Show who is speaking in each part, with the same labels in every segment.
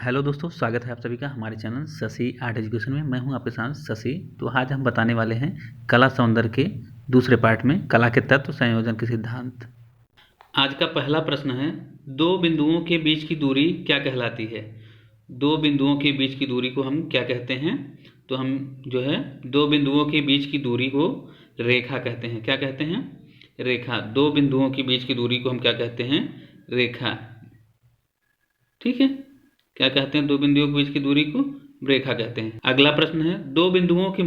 Speaker 1: Hello दोस्तों, स्वागत है आप सभी का हमारे चैनल शशि आर्ट एजुकेशन में। मैं हूं आपके साथ शशि। तो आज हम बताने वाले हैं कला सौंदर्य के दूसरे पार्ट में कला के तत्व संयोजन के सिद्धांत। आज का पहला प्रश्न है, दो बिंदुओं के बीच की दूरी क्या कहलाती है। दो बिंदुओं के बीच की दूरी को हम क्या कहते हैं? तो हम जो है दो बिंदुओं के बीच की दूरी को रेखा कहते हैं। क्या कहते हैं? रेखा। दो बिंदुओं के बीच की दूरी को हम क्या कहते हैं? रेखा। ठीक है, क्या कहते हैं? दो बिंदुओं के बीच की दूरी को रेखा कहते हैं। अगला प्रश्न है, दो बिंदुओं के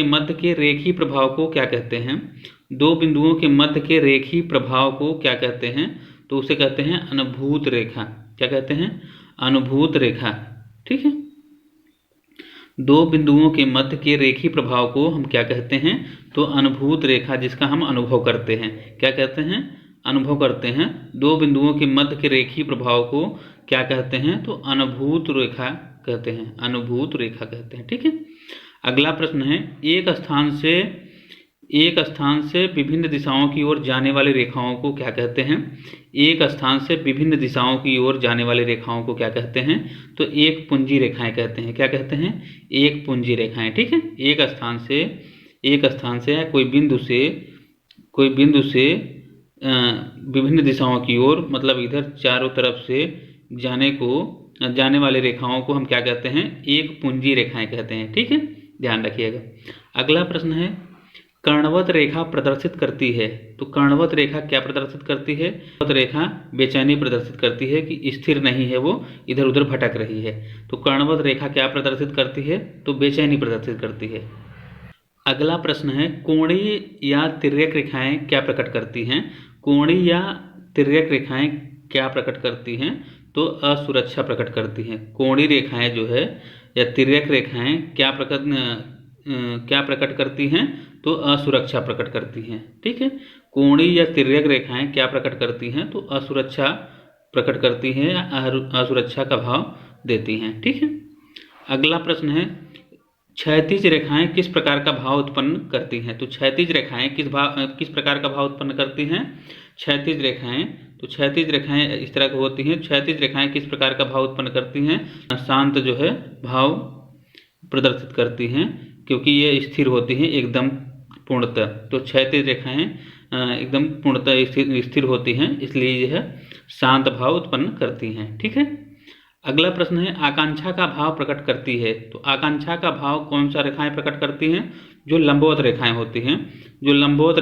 Speaker 1: मध्य के रेखीय प्रभाव को क्या कहते हैं? दो बिंदुओं के मध्य के रेखीय प्रभाव को क्या कहते हैं? तो उसे कहते हैं अनुभूत रेखा। क्या कहते हैं? अनुभूत रेखा। ठीक है, दो बिंदुओं के मध्य के रेखीय प्रभाव को हम क्या कहते हैं? तो अनुभूत रेखा, जिसका हम अनुभव करते हैं। क्या कहते हैं? अनुभव करते हैं। दो बिंदुओं के मध्य के रेखीय प्रभाव को क्या कहते हैं? तो अनुभूत रेखा कहते हैं। अनुभूत रेखा कहते हैं। ठीक है, अगला प्रश्न है, एक स्थान से विभिन्न दिशाओं की ओर जाने वाली रेखाओं को क्या कहते हैं? एक स्थान से विभिन्न दिशाओं की ओर जाने वाली रेखाओं को क्या कहते हैं? तो एक पुंजी रेखाएं कहते हैं। क्या कहते हैं? एक पुंजी रेखाएं। ठीक है, एक स्थान से या कोई बिंदु से विभिन्न दिशाओं की ओर, मतलब इधर चारों तरफ से जाने वाली रेखाओं को हम क्या कहते हैं? एक पुंजी रेखाएं कहते हैं। ठीक है, ध्यान रखिएगा। अगला प्रश्न है, कर्णवत रेखा प्रदर्शित करती है। तो कर्णवत रेखा क्या प्रदर्शित करती है? कर्णवत रेखा बेचैनी प्रदर्शित करती है कि स्थिर नहीं है, वो इधर उधर भटक रही है। तो कर्णवत रेखा क्या प्रदर्शित करती है? तो बेचैनी प्रदर्शित करती है। अगला प्रश्न है, कोणीय या तिर्यक रेखाएं क्या प्रकट करती हैं? कोणीय या तिर्यक रेखाएं क्या प्रकट करती हैं? तो असुरक्षा प्रकट करती हैं। कोणीय रेखाएं जो है या तिर्यक रेखाएं क्या प्रकट करती हैं? तो असुरक्षा प्रकट करती हैं। ठीक है, कोणीय या तिर्यक रेखाएं क्या प्रकट करती हैं? तो असुरक्षा प्रकट करती हैं या असुरक्षा का भाव देती हैं। ठीक है, अगला प्रश्न है, क्षैतिज रेखाएं किस प्रकार का भाव उत्पन्न करती हैं? तो क्षैतिज रेखाएं किस प्रकार का भाव उत्पन्न करती हैं? क्षैतिज रेखाएं इस तरह की होती हैं। क्षैतिज रेखाएं किस प्रकार का भाव उत्पन्न करती हैं? शांत जो है भाव प्रदर्शित करती हैं, क्योंकि ये स्थिर होती हैं एकदम पूर्णतः। तो क्षैतिज रेखाएं एकदम पूर्णतः स्थिर होती हैं, इसलिए यह शांत भाव उत्पन्न करती हैं। ठीक है, अगला प्रश्न है, आकांक्षा का भाव प्रकट करती है। तो आकांक्षा का भाव कौन सा रेखाएं प्रकट करती हैं? जो लंबवत रेखाएं होती हैं। जो लंबवत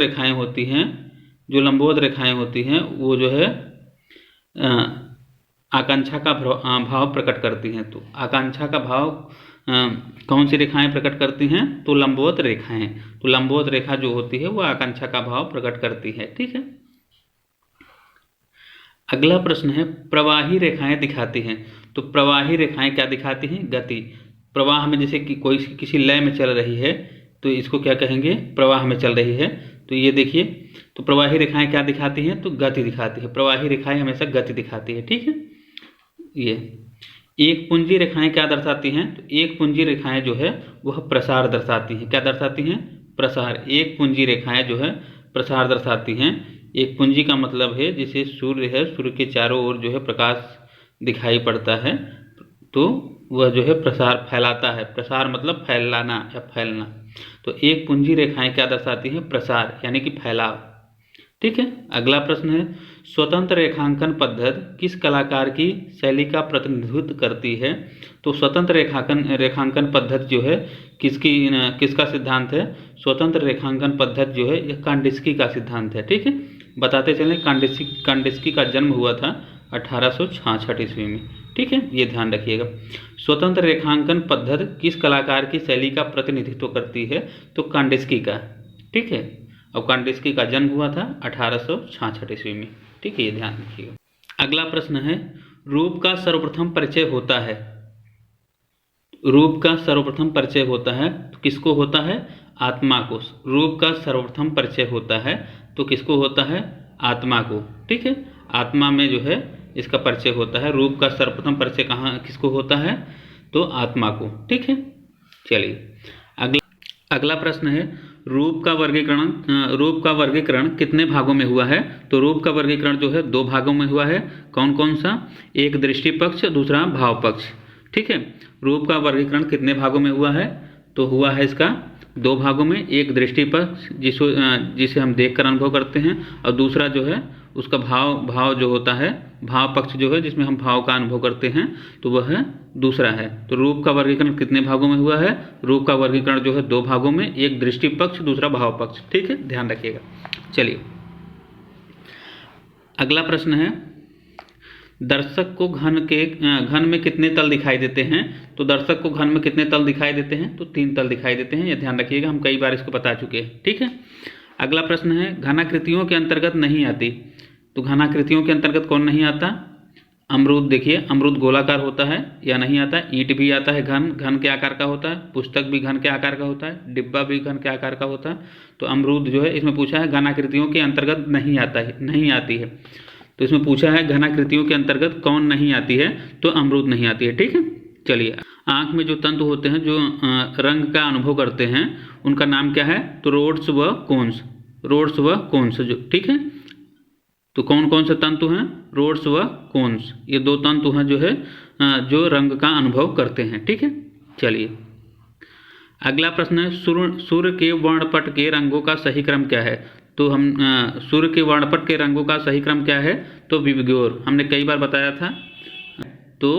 Speaker 1: रेखाएं होती हैं वो जो है आकांक्षा का भाव प्रकट करती हैं। तो आकांक्षा का भाव कौन सी रेखाएं प्रकट करती हैं? तो लंबवत रेखाएं। तो लंबवत रेखा जो होती है वो आकांक्षा का भाव प्रकट करती है। ठीक है, अगला प्रश्न है, प्रवाही रेखाएं दिखाती हैं। तो प्रवाही रेखाएं क्या दिखाती हैं? गति। प्रवाह में जैसे कि कोई किसी लय में चल रही है, तो इसको क्या कहेंगे? प्रवाह में चल रही है। तो ये देखिए, तो प्रवाही रेखाएं क्या दिखाती हैं? तो गति दिखाती है। प्रवाही रेखाएं हमेशा गति दिखाती है। ठीक है, ये एक पुंजी रेखाएं क्या दर्शाती हैं? तो एक पुंजी रेखाएं जो है वह प्रसार दर्शाती हैं। क्या दर्शाती हैं? प्रसार। एक पुंजी रेखाएं जो है प्रसार दर्शाती हैं। एक पुंजी का मतलब है, जैसे सूर्य है, सूर्य के चारों ओर जो है प्रकाश दिखाई पड़ता है, तो वह जो है प्रसार फैलाता है। प्रसार मतलब फैलाना या फैलना। तो एक पुंजी रेखाएं क्या दर्शाती हैं? प्रसार, यानी कि फैलाव। ठीक है, अगला प्रश्न है, स्वतंत्र रेखांकन पद्धति किस कलाकार की शैली का प्रतिनिधित्व करती है? तो स्वतंत्र रेखांकन पद्धति जो है किसका सिद्धांत है? स्वतंत्र रेखांकन पद्धति जो है यह कांडिस्की का सिद्धांत है। ठीक है, बताते चलें, कांडिस्की का जन्म हुआ था 1866 ईस्वी में। ठीक है, ये ध्यान रखिएगा। स्वतंत्र रेखांकन पद्धति किस कलाकार की शैली का प्रतिनिधित्व करती है? तो कांडिस्की का। ठीक है, और कांडिस्की का जन्म हुआ था 1866 ईस्वी में। ठीक है, ये ध्यान रखिएगा। अगला प्रश्न है, रूप का सर्वप्रथम परिचय होता है। रूप का सर्वप्रथम परिचय होता है तो किसको होता है? आत्मा को। रूप का सर्वप्रथम परिचय होता है तो किसको होता है? आत्मा को। ठीक है, आत्मा में जो है इसका परिचय होता है। रूप का सर्वप्रथम परिचय किसको होता है? तो आत्मा को। ठीक है, चलिए अगला प्रश्न है, रूप का वर्गीकरण कितने भागों में हुआ है? तो रूप का वर्गीकरण जो है 2 भागों में हुआ है। कौन कौन सा? एक दृष्टि पक्ष, दूसरा भाव पक्ष। ठीक है, रूप का वर्गीकरण कितने भागों में हुआ है? तो हुआ है इसका 2 भागों में। एक दृष्टि पक्ष जिसे हम देखकर अनुभव करते हैं, और दूसरा जो है उसका भाव जो होता है, भाव पक्ष जो है जिसमें हम भाव का अनुभव करते हैं, तो वह दूसरा है। तो रूप का वर्गीकरण कितने भागों में हुआ है? रूप का वर्गीकरण जो है 2 भागों में, एक दृष्टि पक्ष, दूसरा भाव पक्ष। ठीक है, ध्यान रखिएगा। चलिए अगला प्रश्न है, दर्शक को घन में कितने तल दिखाई देते हैं? तो दर्शक को घन में कितने तल दिखाई देते हैं? तो 3 तल दिखाई देते हैं। यह ध्यान रखिएगा, हम कई बार इसको बता चुके हैं। ठीक है, अगला प्रश्न है, घनाकृतियों के अंतर्गत नहीं आती। तो घनाकृतियों के अंतर्गत कौन नहीं आता? अमरूद। देखिए अमरूद गोलाकार होता है या नहीं आता? ईंट भी आता है, घन के आकार का होता है। पुस्तक भी घन के आकार का होता है। डिब्बा भी घन के आकार का होता है। तो अमरूद जो है इसमें पूछा है घनाकृतियों के अंतर्गत नहीं आता है, नहीं आती है। तो इसमें पूछा है घनाकृतियों के अंतर्गत कौन नहीं आती है? तो अमरूद नहीं आती है। ठीक है, चलिए आँख में जो तंतु होते हैं जो रंग का अनुभव करते हैं, उनका नाम क्या है? तो रोड्स व कोन्स। रोड्स व कोन्स जो, ठीक है। तो कौन कौन से तंतु हैं? रोड्स व कोन्स। ये 2 तंतु हैं जो है जो रंग का अनुभव करते हैं। ठीक है, चलिए अगला प्रश्न है, सूर्य के वर्णपट के रंगों का सही क्रम क्या है? तो हम सूर्य के वर्णपट के रंगों का सही क्रम क्या है? तो विबग्योर। हमने कई बार बताया था। तो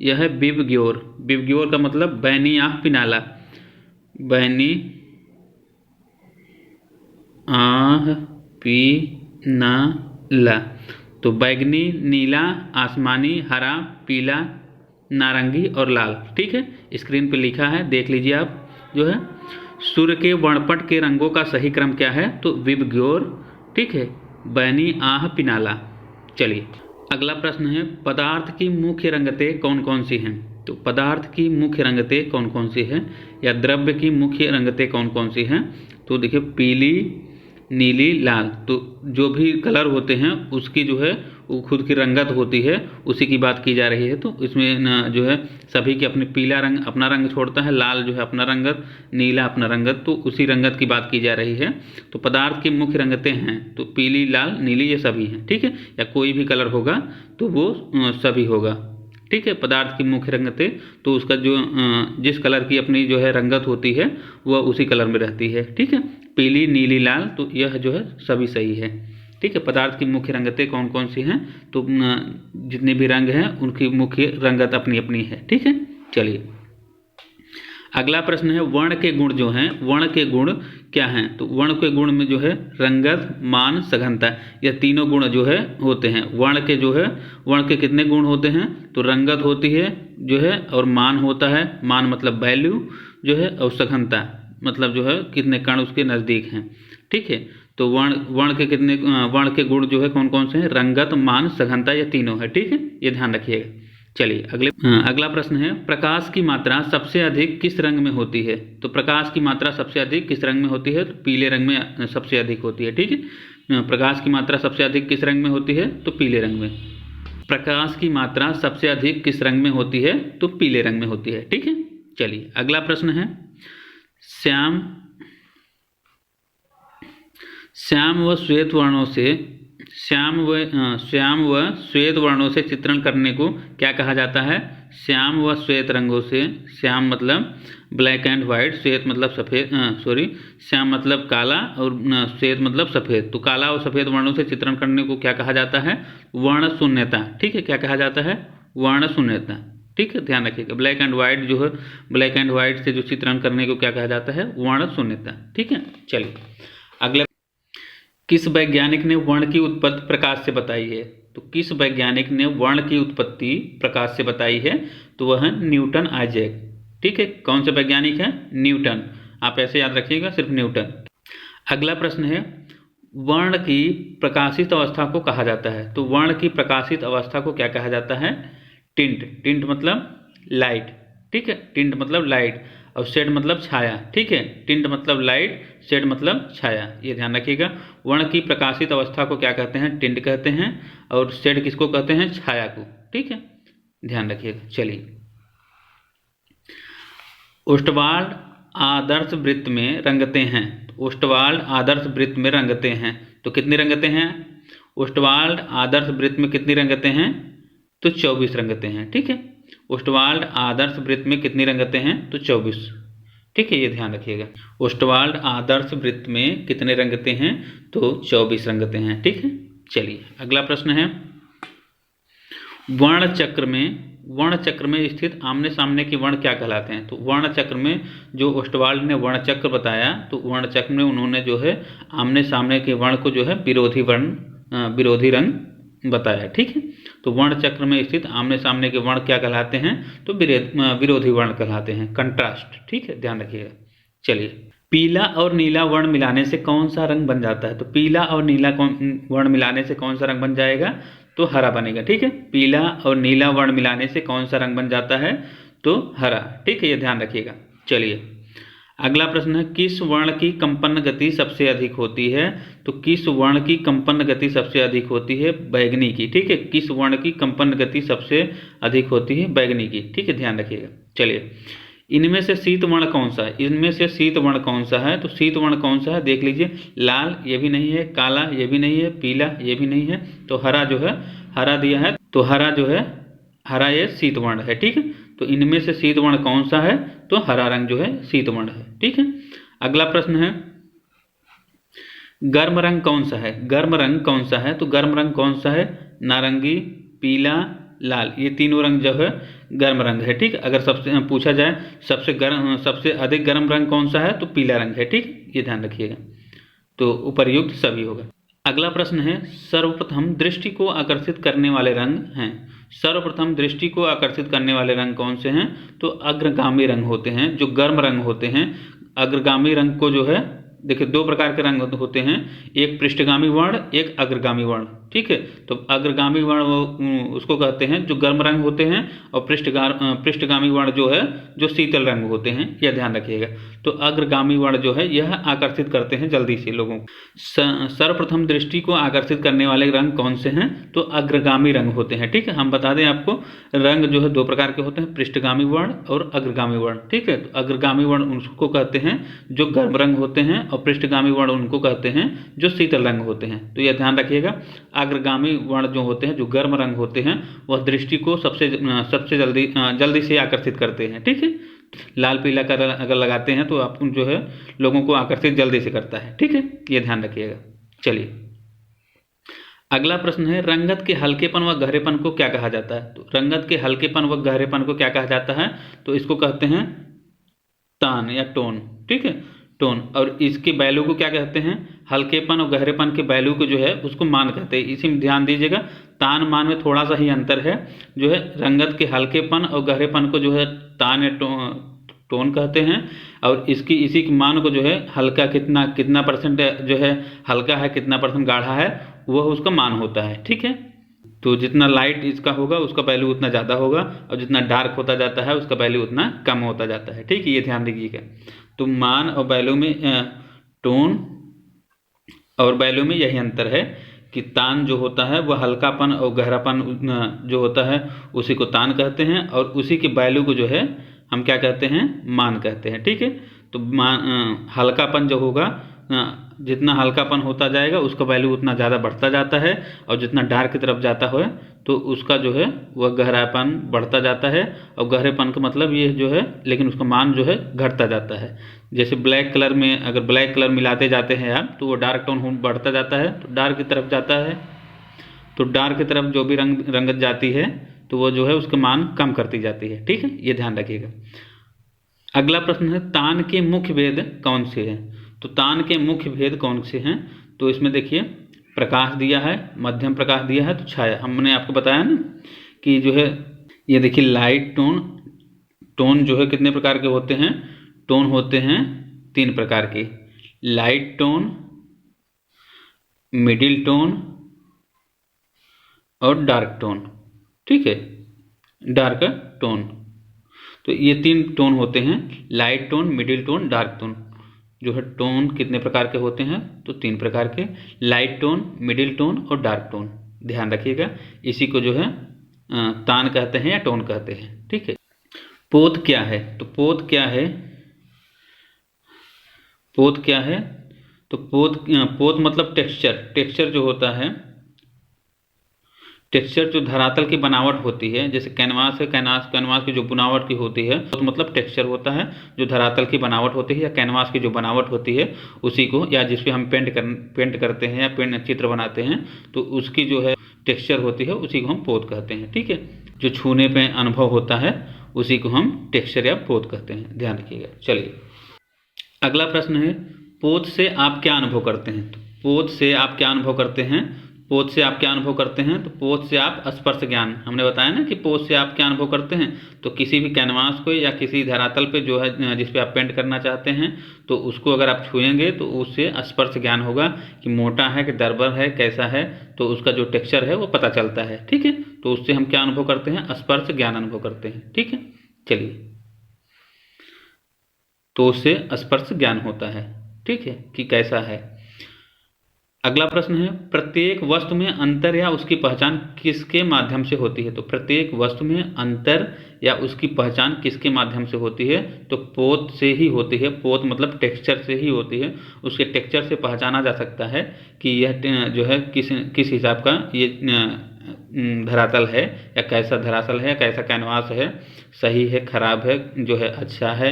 Speaker 1: यह है विबग्योर। विबग्योर का मतलब बैनी आह पिनाला। बैनी आह पिनाला। तो बैगनी, नीला, आसमानी, हरा, पीला, नारंगी और लाल। ठीक है, स्क्रीन पे लिखा है, देख लीजिए आप। जो है सूर्य के वर्णपट के रंगों का सही क्रम क्या है? तो विबग्योर, ठीक है, बैनी आह पिनाला। चलिए अगला प्रश्न है, पदार्थ की मुख्य रंगतें कौन कौन सी हैं? तो पदार्थ की मुख्य रंगतें कौन कौन सी हैं, या द्रव्य की मुख्य रंगतें कौन कौन सी हैं? तो देखिए पीली, नीली, लाल। तो जो भी कलर होते हैं उसकी जो है वो खुद की रंगत होती है, उसी की बात की जा रही है। तो इसमें जो है सभी के अपने, पीला रंग अपना रंग छोड़ता है, लाल जो है अपना रंगत, नीला अपना रंगत, तो उसी रंगत की बात की जा रही है। तो पदार्थ की मुख्य रंगतें हैं तो पीली, लाल, नीली, ये सभी हैं। ठीक है, या कोई भी कलर होगा तो वो सभी होगा। ठीक है, पदार्थ की मुख्य रंगतें, तो उसका जो जिस कलर की अपनी जो है रंगत होती है वह उसी कलर में रहती है। ठीक है, पीली, नीली, लाल, तो यह जो है सभी सही है। ठीक है, पदार्थ की मुख्य रंगतें कौन कौन सी हैं? तो जितने भी रंग हैं उनकी मुख्य रंगत अपनी अपनी है। ठीक है, चलिए अगला प्रश्न है, वर्ण के गुण जो हैं, वर्ण के गुण क्या हैं? तो वर्ण के गुण में जो है रंगत, मान, सघनता, यह तीनों गुण जो है होते हैं। वर्ण के जो है, वर्ण के कितने गुण होते हैं? तो रंगत होती है जो है, और मान होता है, मान मतलब वैल्यू जो है, और सघनता मतलब जो है कितने कण उसके नज़दीक हैं। ठीक है, तो वर्ण के कितने वर्ण के गुण जो है कौन कौन से हैं? रंगत, मान, सघनता, ये तीनों है। ठीक है, ये ध्यान रखिएगा। चलिए अगला प्रश्न है, प्रकाश की मात्रा सबसे अधिक किस रंग में होती है? तो प्रकाश की मात्रा सबसे अधिक किस रंग में होती है? तो पीले रंग में सबसे अधिक होती है। ठीक है, प्रकाश की मात्रा सबसे अधिक किस रंग में होती है? तो पीले रंग में। प्रकाश की मात्रा सबसे अधिक किस रंग में होती है? तो पीले रंग में होती है। ठीक है, चलिए अगला प्रश्न है, श्याम व श्वेत वर्णों से चित्रण करने को क्या कहा जाता है? श्याम व श्वेत रंगों से, श्याम मतलब ब्लैक एंड व्हाइट, श्वेत मतलब सफ़ेद, श्याम मतलब काला और श्वेत मतलब सफ़ेद। तो काला और सफ़ेद वर्णों से चित्रण करने को क्या कहा जाता है? वर्ण शून्यता। ठीक है, क्या कहा जाता है? वर्ण शून्यता। ठीक है, ध्यान रखिएगा। ब्लैक एंड व्हाइट जो है, ब्लैक एंड व्हाइट से जो चित्रण करने को क्या कहा जाता है? वर्ण शून्यता। ठीक है, चलिए अगला, किस वैज्ञानिक ने वर्ण की उत्पत्ति प्रकाश से बताई है? तो किस वैज्ञानिक ने वर्ण की उत्पत्ति प्रकाश से बताई है? तो वह है न्यूटन आइजैक। ठीक है, कौन से वैज्ञानिक है? न्यूटन। आप ऐसे याद रखिएगा, सिर्फ न्यूटन। अगला प्रश्न है, वर्ण की प्रकाशित अवस्था को कहा जाता है। तो वर्ण की प्रकाशित अवस्था को क्या कहा जाता है? टिंट। टिंट मतलब लाइट। ठीक है, टिंट मतलब लाइट, और शेड मतलब छाया। ठीक है, टिंट मतलब लाइट, शेड मतलब छाया, ये ध्यान रखिएगा। वर्ण की प्रकाशित अवस्था को क्या कहते हैं? टिंट कहते हैं, और शेड किसको कहते हैं? छाया को। ठीक है, ध्यान रखिएगा। चलिए, ओस्टवाल्ड आदर्श वृत्त में रंगते हैं। तो ओस्टवाल्ड आदर्श वृत्त में रंगते हैं, तो कितनी रंगते हैं? ओस्टवाल्ड आदर्श वृत्त में कितनी रंगते हैं? तो 24 रंगते हैं। ठीक है, ओस्टवाल्ड आदर्श वृत्त में कितनी रंगते हैं? तो 24। ठीक है, ये ध्यान रखिएगा। ओस्टवाल्ड आदर्श वृत्त में कितने रंगते हैं? तो 24 रंगते हैं। ठीक है, चलिए अगला प्रश्न है, वर्ण चक्र में स्थित आमने सामने के वर्ण क्या कहलाते हैं? तो वर्ण चक्र में जो ओस्टवाल्ड ने वर्ण चक्र बताया, तो वर्ण चक्र में उन्होंने जो है आमने सामने के वर्ण को जो है विरोधी रंग बताया। ठीक है, तो वर्ण चक्र में स्थित आमने सामने के वर्ण क्या कहलाते हैं? तो विरोधी वर्ण कहलाते हैं, कंट्रास्ट। ठीक है, ध्यान रखिएगा। चलिए, पीला और नीला वर्ण मिलाने से कौन सा रंग बन जाता है? तो पीला और नीला वर्ण मिलाने से कौन सा रंग बन जाएगा? तो हरा बनेगा। ठीक है, पीला और नीला वर्ण मिलाने से कौन सा रंग बन जाता है? तो हरा। ठीक है, ये ध्यान रखिएगा। चलिए अगला प्रश्न है, किस वर्ण की कंपन गति सबसे अधिक होती है? तो किस वर्ण की कंपन गति सबसे अधिक होती है? बैगनी की। ठीक है, किस वर्ण की कंपन गति सबसे अधिक होती है? बैगनी की। ठीक है, ध्यान रखिएगा। चलिए, इनमें से शीत वर्ण कौन सा है? इनमें से शीत वर्ण कौन सा है? तो शीत वर्ण कौन सा है? देख लीजिए, लाल ये भी नहीं है, काला ये भी नहीं है, पीला ये भी नहीं है, तो हरा जो है, हरा दिया है, तो हरा जो है, हरा ये शीत वर्ण है। ठीक है, तो इनमें से शीत वर्ण कौन सा है? तो हरा रंग जो है शीत वर्ण है। ठीक है, अगला प्रश्न है, गर्म रंग कौन सा है? गर्म रंग कौन सा है? तो गर्म रंग कौन सा है? नारंगी, पीला, लाल, ये तीनों रंग जो है गर्म रंग है। ठीक, अगर सबसे पूछा जाए सबसे अधिक गर्म रंग कौन सा है? तो पीला रंग है। ठीक, ये ध्यान रखिएगा। तो उपर्युक्त सभी होगा। अगला प्रश्न है, सर्वप्रथम दृष्टि को आकर्षित करने वाले रंग हैं। सर्वप्रथम दृष्टि को आकर्षित करने वाले रंग कौन से हैं? तो अग्रगामी रंग होते हैं, जो गर्म रंग होते हैं। अग्रगामी रंग को जो है, देखिए दो प्रकार के रंग होते हैं, एक पृष्ठगामी वर्ण, एक अग्रगामी वर्ण। ठीक है, तो अग्रगामी वर्ण उसको कहते हैं जो गर्म रंग होते हैं, और पृष्ठगामी वर्ण जो है जो शीतल रंग होते हैं, यह ध्यान रखिएगा। तो अग्रगामी वर्ण जो है यह आकर्षित करते हैं जल्दी से लोगों को। सर्वप्रथम दृष्टि को आकर्षित करने वाले रंग कौन से हैं? तो अग्रगामी रंग होते हैं। ठीक है, हम बता दें आपको, रंग जो है दो प्रकार के होते हैं, पृष्ठगामी वर्ण और अग्रगामी वर्ण। ठीक है, तो अग्रगामी वर्ण उसको कहते हैं जो गर्म रंग होते हैं, और पृष्ठगामी वर्ण उनको कहते हैं जो शीतल रंग होते हैं। तो यह ध्यान रखिएगा, अग्रगामी वर्ण जो होते हैं, जो गर्म रंग होते हैं, वह दृष्टि को सबसे जल्दी से आकर्षित करते हैं। ठीक है, लाल पीला कलर अगर लगाते हैं तो आप जो है लोगों को आकर्षित जल्दी से करता है। ठीक है, ये ध्यान रखिएगा। चलिए अगला प्रश्न है, रंगत के हल्केपन व गहरेपन को क्या कहा जाता है? तो रंगत के हल्केपन व गहरेपन को क्या कहा जाता है? तो इसको कहते हैं तान या टोन। ठीक है, टोन। और इसके वैल्यू को क्या कहते हैं? हल्केपन और गहरेपन के वैल्यू को जो है उसको मान कहते हैं। इसी में ध्यान दीजिएगा, तान मान में थोड़ा सा ही अंतर है। जो है रंगत के हल्केपन और गहरेपन को जो है तान या टोन कहते हैं, और इसी के मान को जो है हल्का कितना परसेंट जो है हल्का है, कितना परसेंट गाढ़ा है, वह उसका मान होता है। ठीक है, तो जितना लाइट इसका होगा उसका वैल्यू उतना ज़्यादा होगा, और जितना डार्क होता जाता है उसका वैल्यू उतना कम होता जाता है। ठीक है, ये ध्यान दीजिएगा। तो मान और वैल्यू में, टोन और वैल्यू में यही अंतर है कि तान जो होता है वह हल्कापन और गहरापन जो होता है उसी को तान कहते हैं, और उसी के वैल्यू को जो है हम क्या कहते हैं? मान कहते हैं। ठीक है, तो हल्कापन जो होगा, जितना हल्कापन होता जाएगा उसका वैल्यू उतना ज़्यादा बढ़ता जाता है, और जितना डार्क की तरफ जाता है तो उसका जो है वह गहरापन बढ़ता जाता है, और गहरेपन का मतलब ये जो है, लेकिन उसका मान जो है घटता जाता है। जैसे ब्लैक कलर में अगर ब्लैक कलर मिलाते जाते हैं आप, तो वो डार्क टोन बढ़ता जाता है, तो डार्क की तरफ जाता है। तो डार्क की तरफ जो भी रंगत जाती है तो वो जो है उसका मान कम करती जाती है। ठीक है, ये ध्यान रखिएगा। अगला प्रश्न है, तान के मुख्य भेद कौन से हैं? तो तान के मुख्य भेद कौन से हैं? तो इसमें देखिए, प्रकाश दिया है, मध्यम प्रकाश दिया है, तो छाया। हमने आपको बताया ना कि जो है ये देखिए लाइट टोन जो है कितने प्रकार के होते हैं? टोन होते हैं 3 प्रकार के, लाइट टोन, मिडिल टोन और डार्क टोन। ठीक है, डार्क टोन। तो ये 3 टोन होते हैं, light tone, middle tone, dark tone. जो है टोन कितने प्रकार के होते हैं? तो 3 प्रकार के, लाइट टोन, मिडिल टोन और डार्क टोन। ध्यान रखिएगा, इसी को जो है तान कहते हैं या टोन कहते हैं। ठीक है, पोत क्या है? तो पोत क्या है? पोत क्या है? तो पोत मतलब टेक्सचर जो होता है, टेक्सचर जो धरातल की बनावट होती है, जैसे कैनवास है, कैनवास की जो बनावट की होती है तो मतलब टेक्सचर होता है, जो धरातल की बनावट होती है या कैनवास की जो बनावट होती है उसी को, या जिस पे हम पेंट करते हैं या चित्र बनाते हैं तो उसकी जो है टेक्सचर होती है उसी को हम पोत कहते हैं। ठीक है, जो छूने पे अनुभव होता है उसी को हम टेक्सचर या पोत कहते हैं, ध्यान रखिएगा। चलिए अगला प्रश्न है, पोत से आप क्या अनुभव करते हैं? तो पोत से आप क्या अनुभव करते हैं? पोत से आप क्या अनुभव करते हैं? तो पोत से आप स्पर्श ज्ञान, हमने बताया ना कि पोत से आप क्या अनुभव करते हैं, तो किसी भी कैनवास को या किसी धरातल पे जो है जिस पे आप पेंट करना चाहते हैं तो उसको अगर आप छुएंगे तो उससे स्पर्श ज्ञान होगा कि मोटा है कि दरबर है, कैसा है, तो उसका जो टेक्सचर है वो पता चलता है। ठीक है, तो उससे हम क्या अनुभव करते हैं? स्पर्श ज्ञान अनुभव करते हैं। ठीक है, चलिए, तो उससे स्पर्श ज्ञान होता है। ठीक है, कि कैसा है। अगला प्रश्न है, प्रत्येक वस्तु में अंतर या उसकी पहचान किसके माध्यम से होती है? तो प्रत्येक वस्तु में अंतर या उसकी पहचान किसके माध्यम से होती है? तो पोत से ही होती है। पोत मतलब टेक्सचर से ही होती है। उसके टेक्सचर से पहचाना जा सकता है कि यह जो है किस हिसाब का ये धरातल है, या कैसा धरातल है, कैसा कैनवास है, सही है, खराब है, जो है अच्छा है,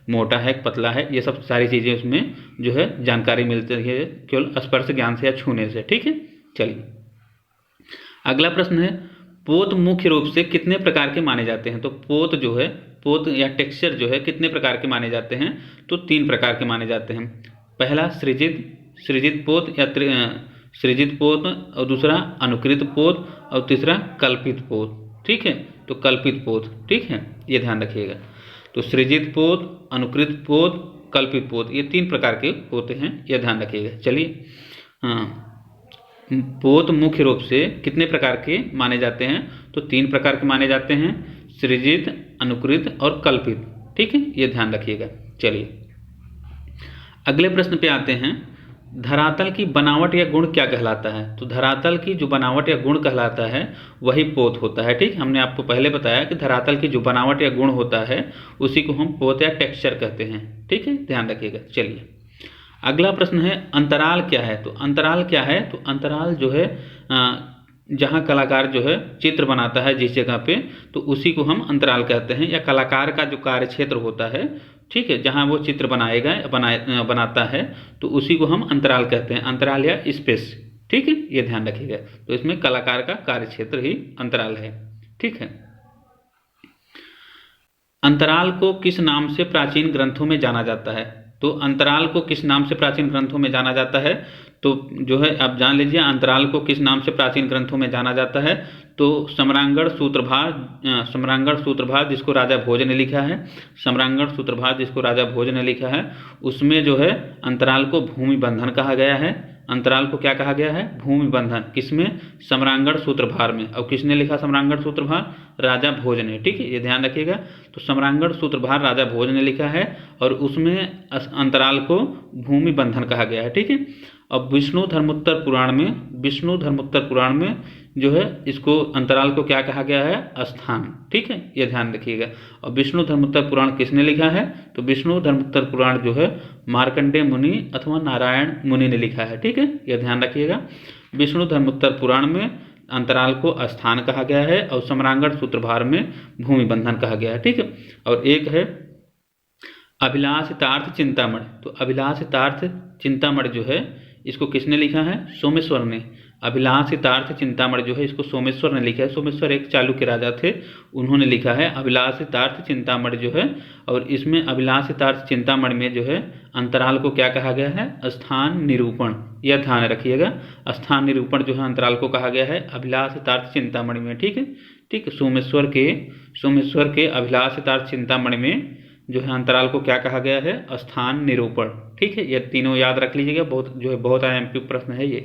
Speaker 1: मोटा है, पतला है, ये सब सारी चीज़ें उसमें जो है जानकारी मिलती है केवल स्पर्श ज्ञान से या छूने से। ठीक है, चलिए अगला प्रश्न है, पोत मुख्य रूप से कितने प्रकार के माने जाते हैं? तो पोत जो है, पोत या टेक्सचर जो है कितने प्रकार के माने जाते हैं? तो 3 प्रकार के माने जाते हैं। पहला सृजित पोत या सृजित पोत, और दूसरा अनुकृत पोत, और तीसरा कल्पित पोत। ठीक है, तो कल्पित पोत, ठीक है, ये ध्यान रखिएगा। तो सृजित पोत, अनुकृत पोत, कल्पित पोत, ये 3 प्रकार के होते हैं, यह ध्यान रखिएगा। चलिए, हाँ, पोत मुख्य रूप से कितने प्रकार के माने जाते हैं? तो 3 प्रकार के माने जाते हैं, सृजित, अनुकृत और कल्पित। ठीक है, ये ध्यान रखिएगा। चलिए अगले प्रश्न पे आते हैं, धरातल की बनावट या गुण क्या कहलाता है? तो धरातल की जो बनावट या गुण कहलाता है वही पोत होता है। ठीक, हमने आपको पहले बताया कि धरातल की जो बनावट या गुण होता है उसी को हम पोत या टेक्सचर कहते हैं। ठीक है, ध्यान रखिएगा। चलिए अगला प्रश्न है, अंतराल क्या है? तो अंतराल क्या है? तो अंतराल जो है जहाँ कलाकार जो है चित्र बनाता है जिस जगह पे, तो उसी को हम अंतराल कहते हैं, या कलाकार का जो कार्य क्षेत्र होता है, ठीक है, जहाँ वो चित्र बनाता है तो उसी को हम अंतराल कहते हैं, अंतराल या स्पेस। ठीक है, ये ध्यान रखिएगा। तो इसमें कलाकार का कार्य क्षेत्र ही अंतराल है। ठीक है, अंतराल को किस नाम से प्राचीन ग्रंथों में जाना जाता है? तो अंतराल को किस नाम से प्राचीन ग्रंथों में जाना जाता है? तो जो है आप जान लीजिए, अंतराल को किस नाम से प्राचीन ग्रंथों में जाना जाता है। तो सम्रांगण सूत्रभार जिसको राजा भोज ने लिखा है, सम्रांगण सूत्रभार जिसको राजा भोज ने लिखा है, उसमें जो है अंतराल को भूमि बंधन कहा गया है। अंतराल को क्या कहा गया है? भूमि बंधन। किसमें? सम्रांगण सूत्रभार में। और किसने लिखा सम्रांगण सूत्रभार? राजा भोज ने। ठीक है, ये ध्यान रखिएगा। तो सम्रांगण सूत्रभार राजा भोज ने लिखा है और उसमें अंतराल को भूमि बंधन कहा गया है। ठीक है, अब विष्णु धर्मोत्तर पुराण में जो है इसको अंतराल को क्या कहा गया है? स्थान। ठीक है, ये ध्यान रखिएगा। और विष्णु धर्मोत्तर पुराण किसने लिखा है? तो विष्णु धर्मोत्तर पुराण जो है मार्कंडेय मुनि अथवा नारायण मुनि ने लिखा है। ठीक है, ये ध्यान रखिएगा। विष्णु धर्मोत्तर पुराण में अंतराल को स्थान कहा गया है और सम्रांगण सूत्रभार में भूमि बंधन कहा गया है। ठीक है, और एक है अभिलाषितार्थ चिंतामणि। तो अभिलाषितार्थ चिंतामणि जो है इसको किसने लिखा है? सोमेश्वर ने। अभिलाषितार्थ चिंतामणि जो है इसको सोमेश्वर ने लिखा है। सोमेश्वर एक चालुक्य राजा थे, उन्होंने लिखा है अभिलाषितार्थ चिंतामणि जो है। और इसमें अभिलाषितार्थ चिंतामणि में जो है अंतराल को क्या कहा गया है? स्थान निरूपण। यह ध्यान रखिएगा, स्थान निरूपण जो है अंतराल को कहा गया है अभिलाषितार्थ चिंतामणि में। ठीक है, ठीक, सोमेश्वर के अभिलाषितार्थ चिंतामणि में जो है अंतराल को क्या कहा गया है? स्थान निरूपण। ठीक है, ये तीनों याद रख लीजिएगा, बहुत एमपी प्रश्न है ये।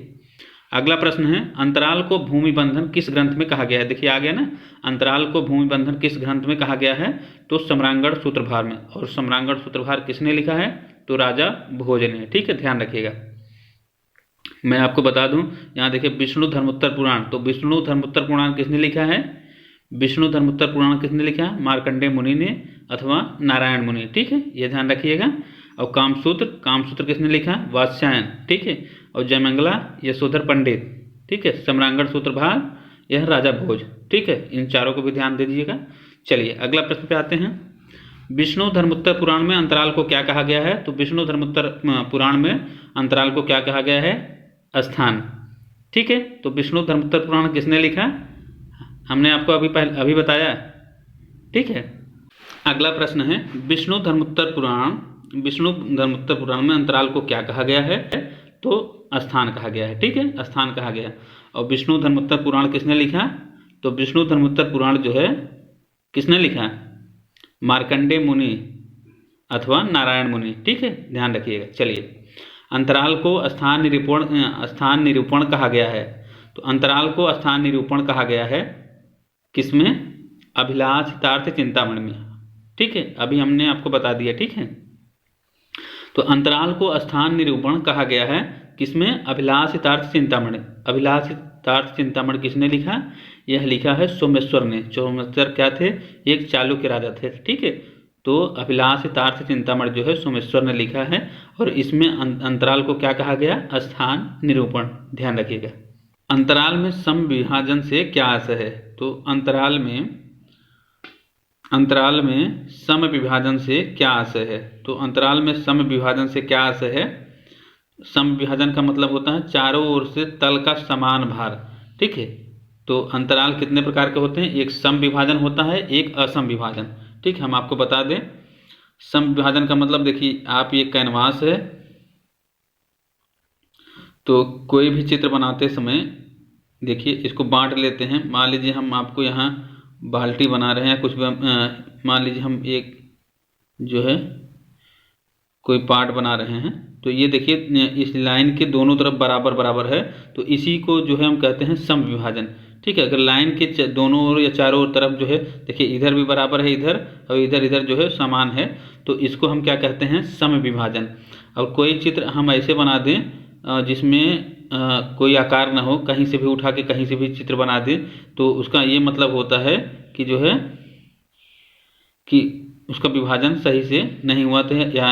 Speaker 1: अगला प्रश्न है, अंतराल को भूमि बंधन किस ग्रंथ में कहा गया है? देखिए आ गया ना, अंतराल को भूमि बंधन किस ग्रंथ में कहा गया है? तो सम्रांगण सूत्रभार में। और सम्रांगण सूत्रभार किसने लिखा है? तो राजा भोज ने। ठीक है, ध्यान रखिएगा। मैं आपको बता दूं, यहाँ देखिए विष्णु धर्मोत्तर पुराण, तो विष्णु धर्मोत्तर पुराण किसने लिखा है? विष्णु धर्मोत्तर पुराण किसने लिखा? मार्कंडेय मुनि ने अथवा नारायण मुनि। ठीक है, ये ध्यान रखिएगा। और कामसूत्र किसने लिखा? वात्स्यायन, ठीक है। और जयमंगला यशोधर पंडित, ठीक है। सम्रांगण सूत्र भाग यह राजा भोज, ठीक है। इन चारों को भी ध्यान दे दीजिएगा। चलिए अगला प्रश्न पे आते हैं। विष्णु धर्मोत्तर पुराण में अंतराल को क्या कहा गया है? तो विष्णु धर्मोत्तर पुराण में अंतराल को क्या कहा गया है? स्थान, ठीक है। तो विष्णु धर्मोत्तर पुराण किसने लिखा? हमने आपको अभी बताया, ठीक है। अगला प्रश्न है विष्णु धर्मोत्तर पुराण में अंतराल को क्या कहा गया है? तो स्थान कहा गया है, ठीक है, स्थान कहा गया। और विष्णु धर्मोत्तर पुराण किसने लिखा? तो विष्णु धर्मोत्तर पुराण जो है किसने लिखा? मार्कंडेय मुनि अथवा नारायण मुनि, ठीक है, ध्यान रखिएगा। चलिए अंतराल को स्थान निरूपण कहा गया है। तो अंतराल को स्थान निरूपण कहा गया है किसमें? अभिलाष हितार्थ चिंतामणि में, ठीक है, अभी हमने आपको बता दिया, ठीक है। तो अंतराल को स्थान निरूपण कहा गया है किसमें? अभिलाष हितार्थ चिंतामणि। अभिलाष हितार्थ चिंतामणि किसने लिखा? यह लिखा है सोमेश्वर ने। सोमेश्वर क्या थे? एक चालुक्य राजा थे, ठीक है। तो अभिलाष हितार्थ चिंतामणि जो है सोमेश्वर ने लिखा है। और इसमें अंतराल को क्या कहा गया? स्थान निरूपण, ध्यान रखिएगा। अंतराल में सम विभाजन से क्या आशय है? तो अंतराल में सम विभाजन से क्या आशय है? तो अंतराल में सम विभाजन से क्या आशय है? सम विभाजन का मतलब होता है चारों ओर से तल का समान भार, ठीक है। तो अंतराल कितने प्रकार के होते हैं? एक सम विभाजन होता है, एक असम विभाजन, ठीक है। हम आपको बता दें सम विभाजन का मतलब, देखिए आप ये कैनवास है, तो कोई भी चित्र बनाते समय देखिए इसको बांट लेते हैं। मान लीजिए हम आपको यहाँ बाल्टी बना रहे हैं, कुछ मान लीजिए हम एक जो है कोई पार्ट बना रहे हैं, तो ये देखिए इस लाइन के दोनों तरफ बराबर बराबर है, तो इसी को जो है हम कहते हैं सम विभाजन, ठीक है। अगर लाइन के दोनों ओर या चारों ओर तरफ जो है देखिए इधर भी बराबर है इधर, और इधर जो है समान है, तो इसको हम क्या कहते हैं? सम विभाजन। और कोई चित्र हम ऐसे बना दें जिसमें कोई आकार ना हो, कहीं से भी उठा के कहीं से भी चित्र बना दें, तो उसका ये मतलब होता है कि जो है कि उसका विभाजन सही से नहीं हुआ, तो या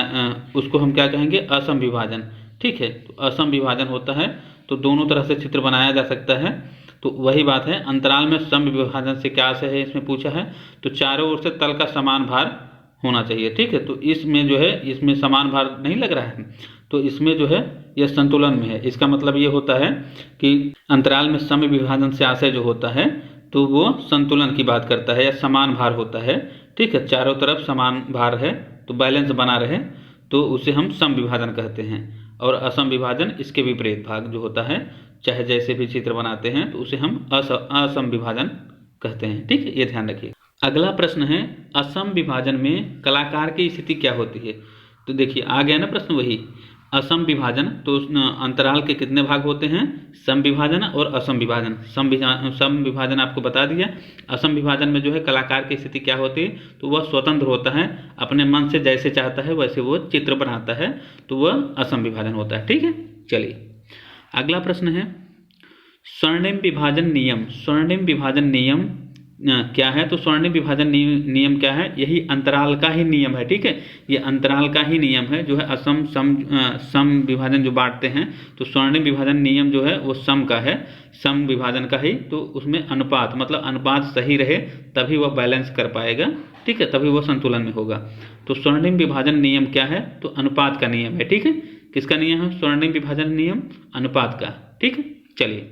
Speaker 1: उसको हम क्या कहेंगे? असम विभाजन, ठीक है। तो असम विभाजन होता है, तो दोनों तरह से चित्र बनाया जा सकता है। तो वही बात है, अंतराल में सम विभाजन से क्या आशय है इसमें पूछा है? तो चारों ओर से तल का समान भार होना चाहिए, ठीक है। तो इसमें जो है इसमें समान भार नहीं लग रहा है, तो इसमें जो है यह संतुलन में है। इसका मतलब ये होता है कि अंतराल में सम विभाजन से आशय जो होता है तो वो संतुलन की बात करता है या समान भार होता है, ठीक है। चारों तरफ समान भार है तो बैलेंस बना रहे, तो उसे हम सम विभाजन कहते हैं। और असम विभाजन इसके विपरीत भाग जो होता है, चाहे जैसे भी चित्र बनाते हैं, तो उसे हम असम विभाजन कहते हैं, ठीक है, ये ध्यान रखिए। अगला प्रश्न है असम विभाजन में कलाकार की स्थिति क्या होती है? तो देखिए आ गया ना प्रश्न वही असम विभाजन। तो अंतराल के कितने भाग होते हैं? सम विभाजन और असम विभाजन। सम विभाजन आपको बता दिया। असम विभाजन में जो है कलाकार की स्थिति क्या होती है? तो वह स्वतंत्र होता है, अपने मन से जैसे चाहता है वैसे वो चित्र बनाता है, तो वह असम विभाजन होता है, ठीक है। चलिए अगला प्रश्न है स्वर्णिम विभाजन नियम। स्वर्णिम विभाजन नियम क्या है? तो स्वर्णिम विभाजन नियम क्या है? यही अंतराल का ही नियम है, ठीक है। ये अंतराल का ही नियम है जो है असम सम विभाजन जो बांटते हैं, तो स्वर्णिम विभाजन नियम जो है वो सम का है, सम विभाजन का ही। तो उसमें अनुपात मतलब अनुपात सही रहे तभी वह बैलेंस कर पाएगा, ठीक है, तभी वह संतुलन में होगा। तो स्वर्णिम विभाजन नियम क्या है? तो अनुपात का नियम है, ठीक है। किसका नियम है? स्वर्णिम विभाजन नियम अनुपात का, ठीक है। चलिए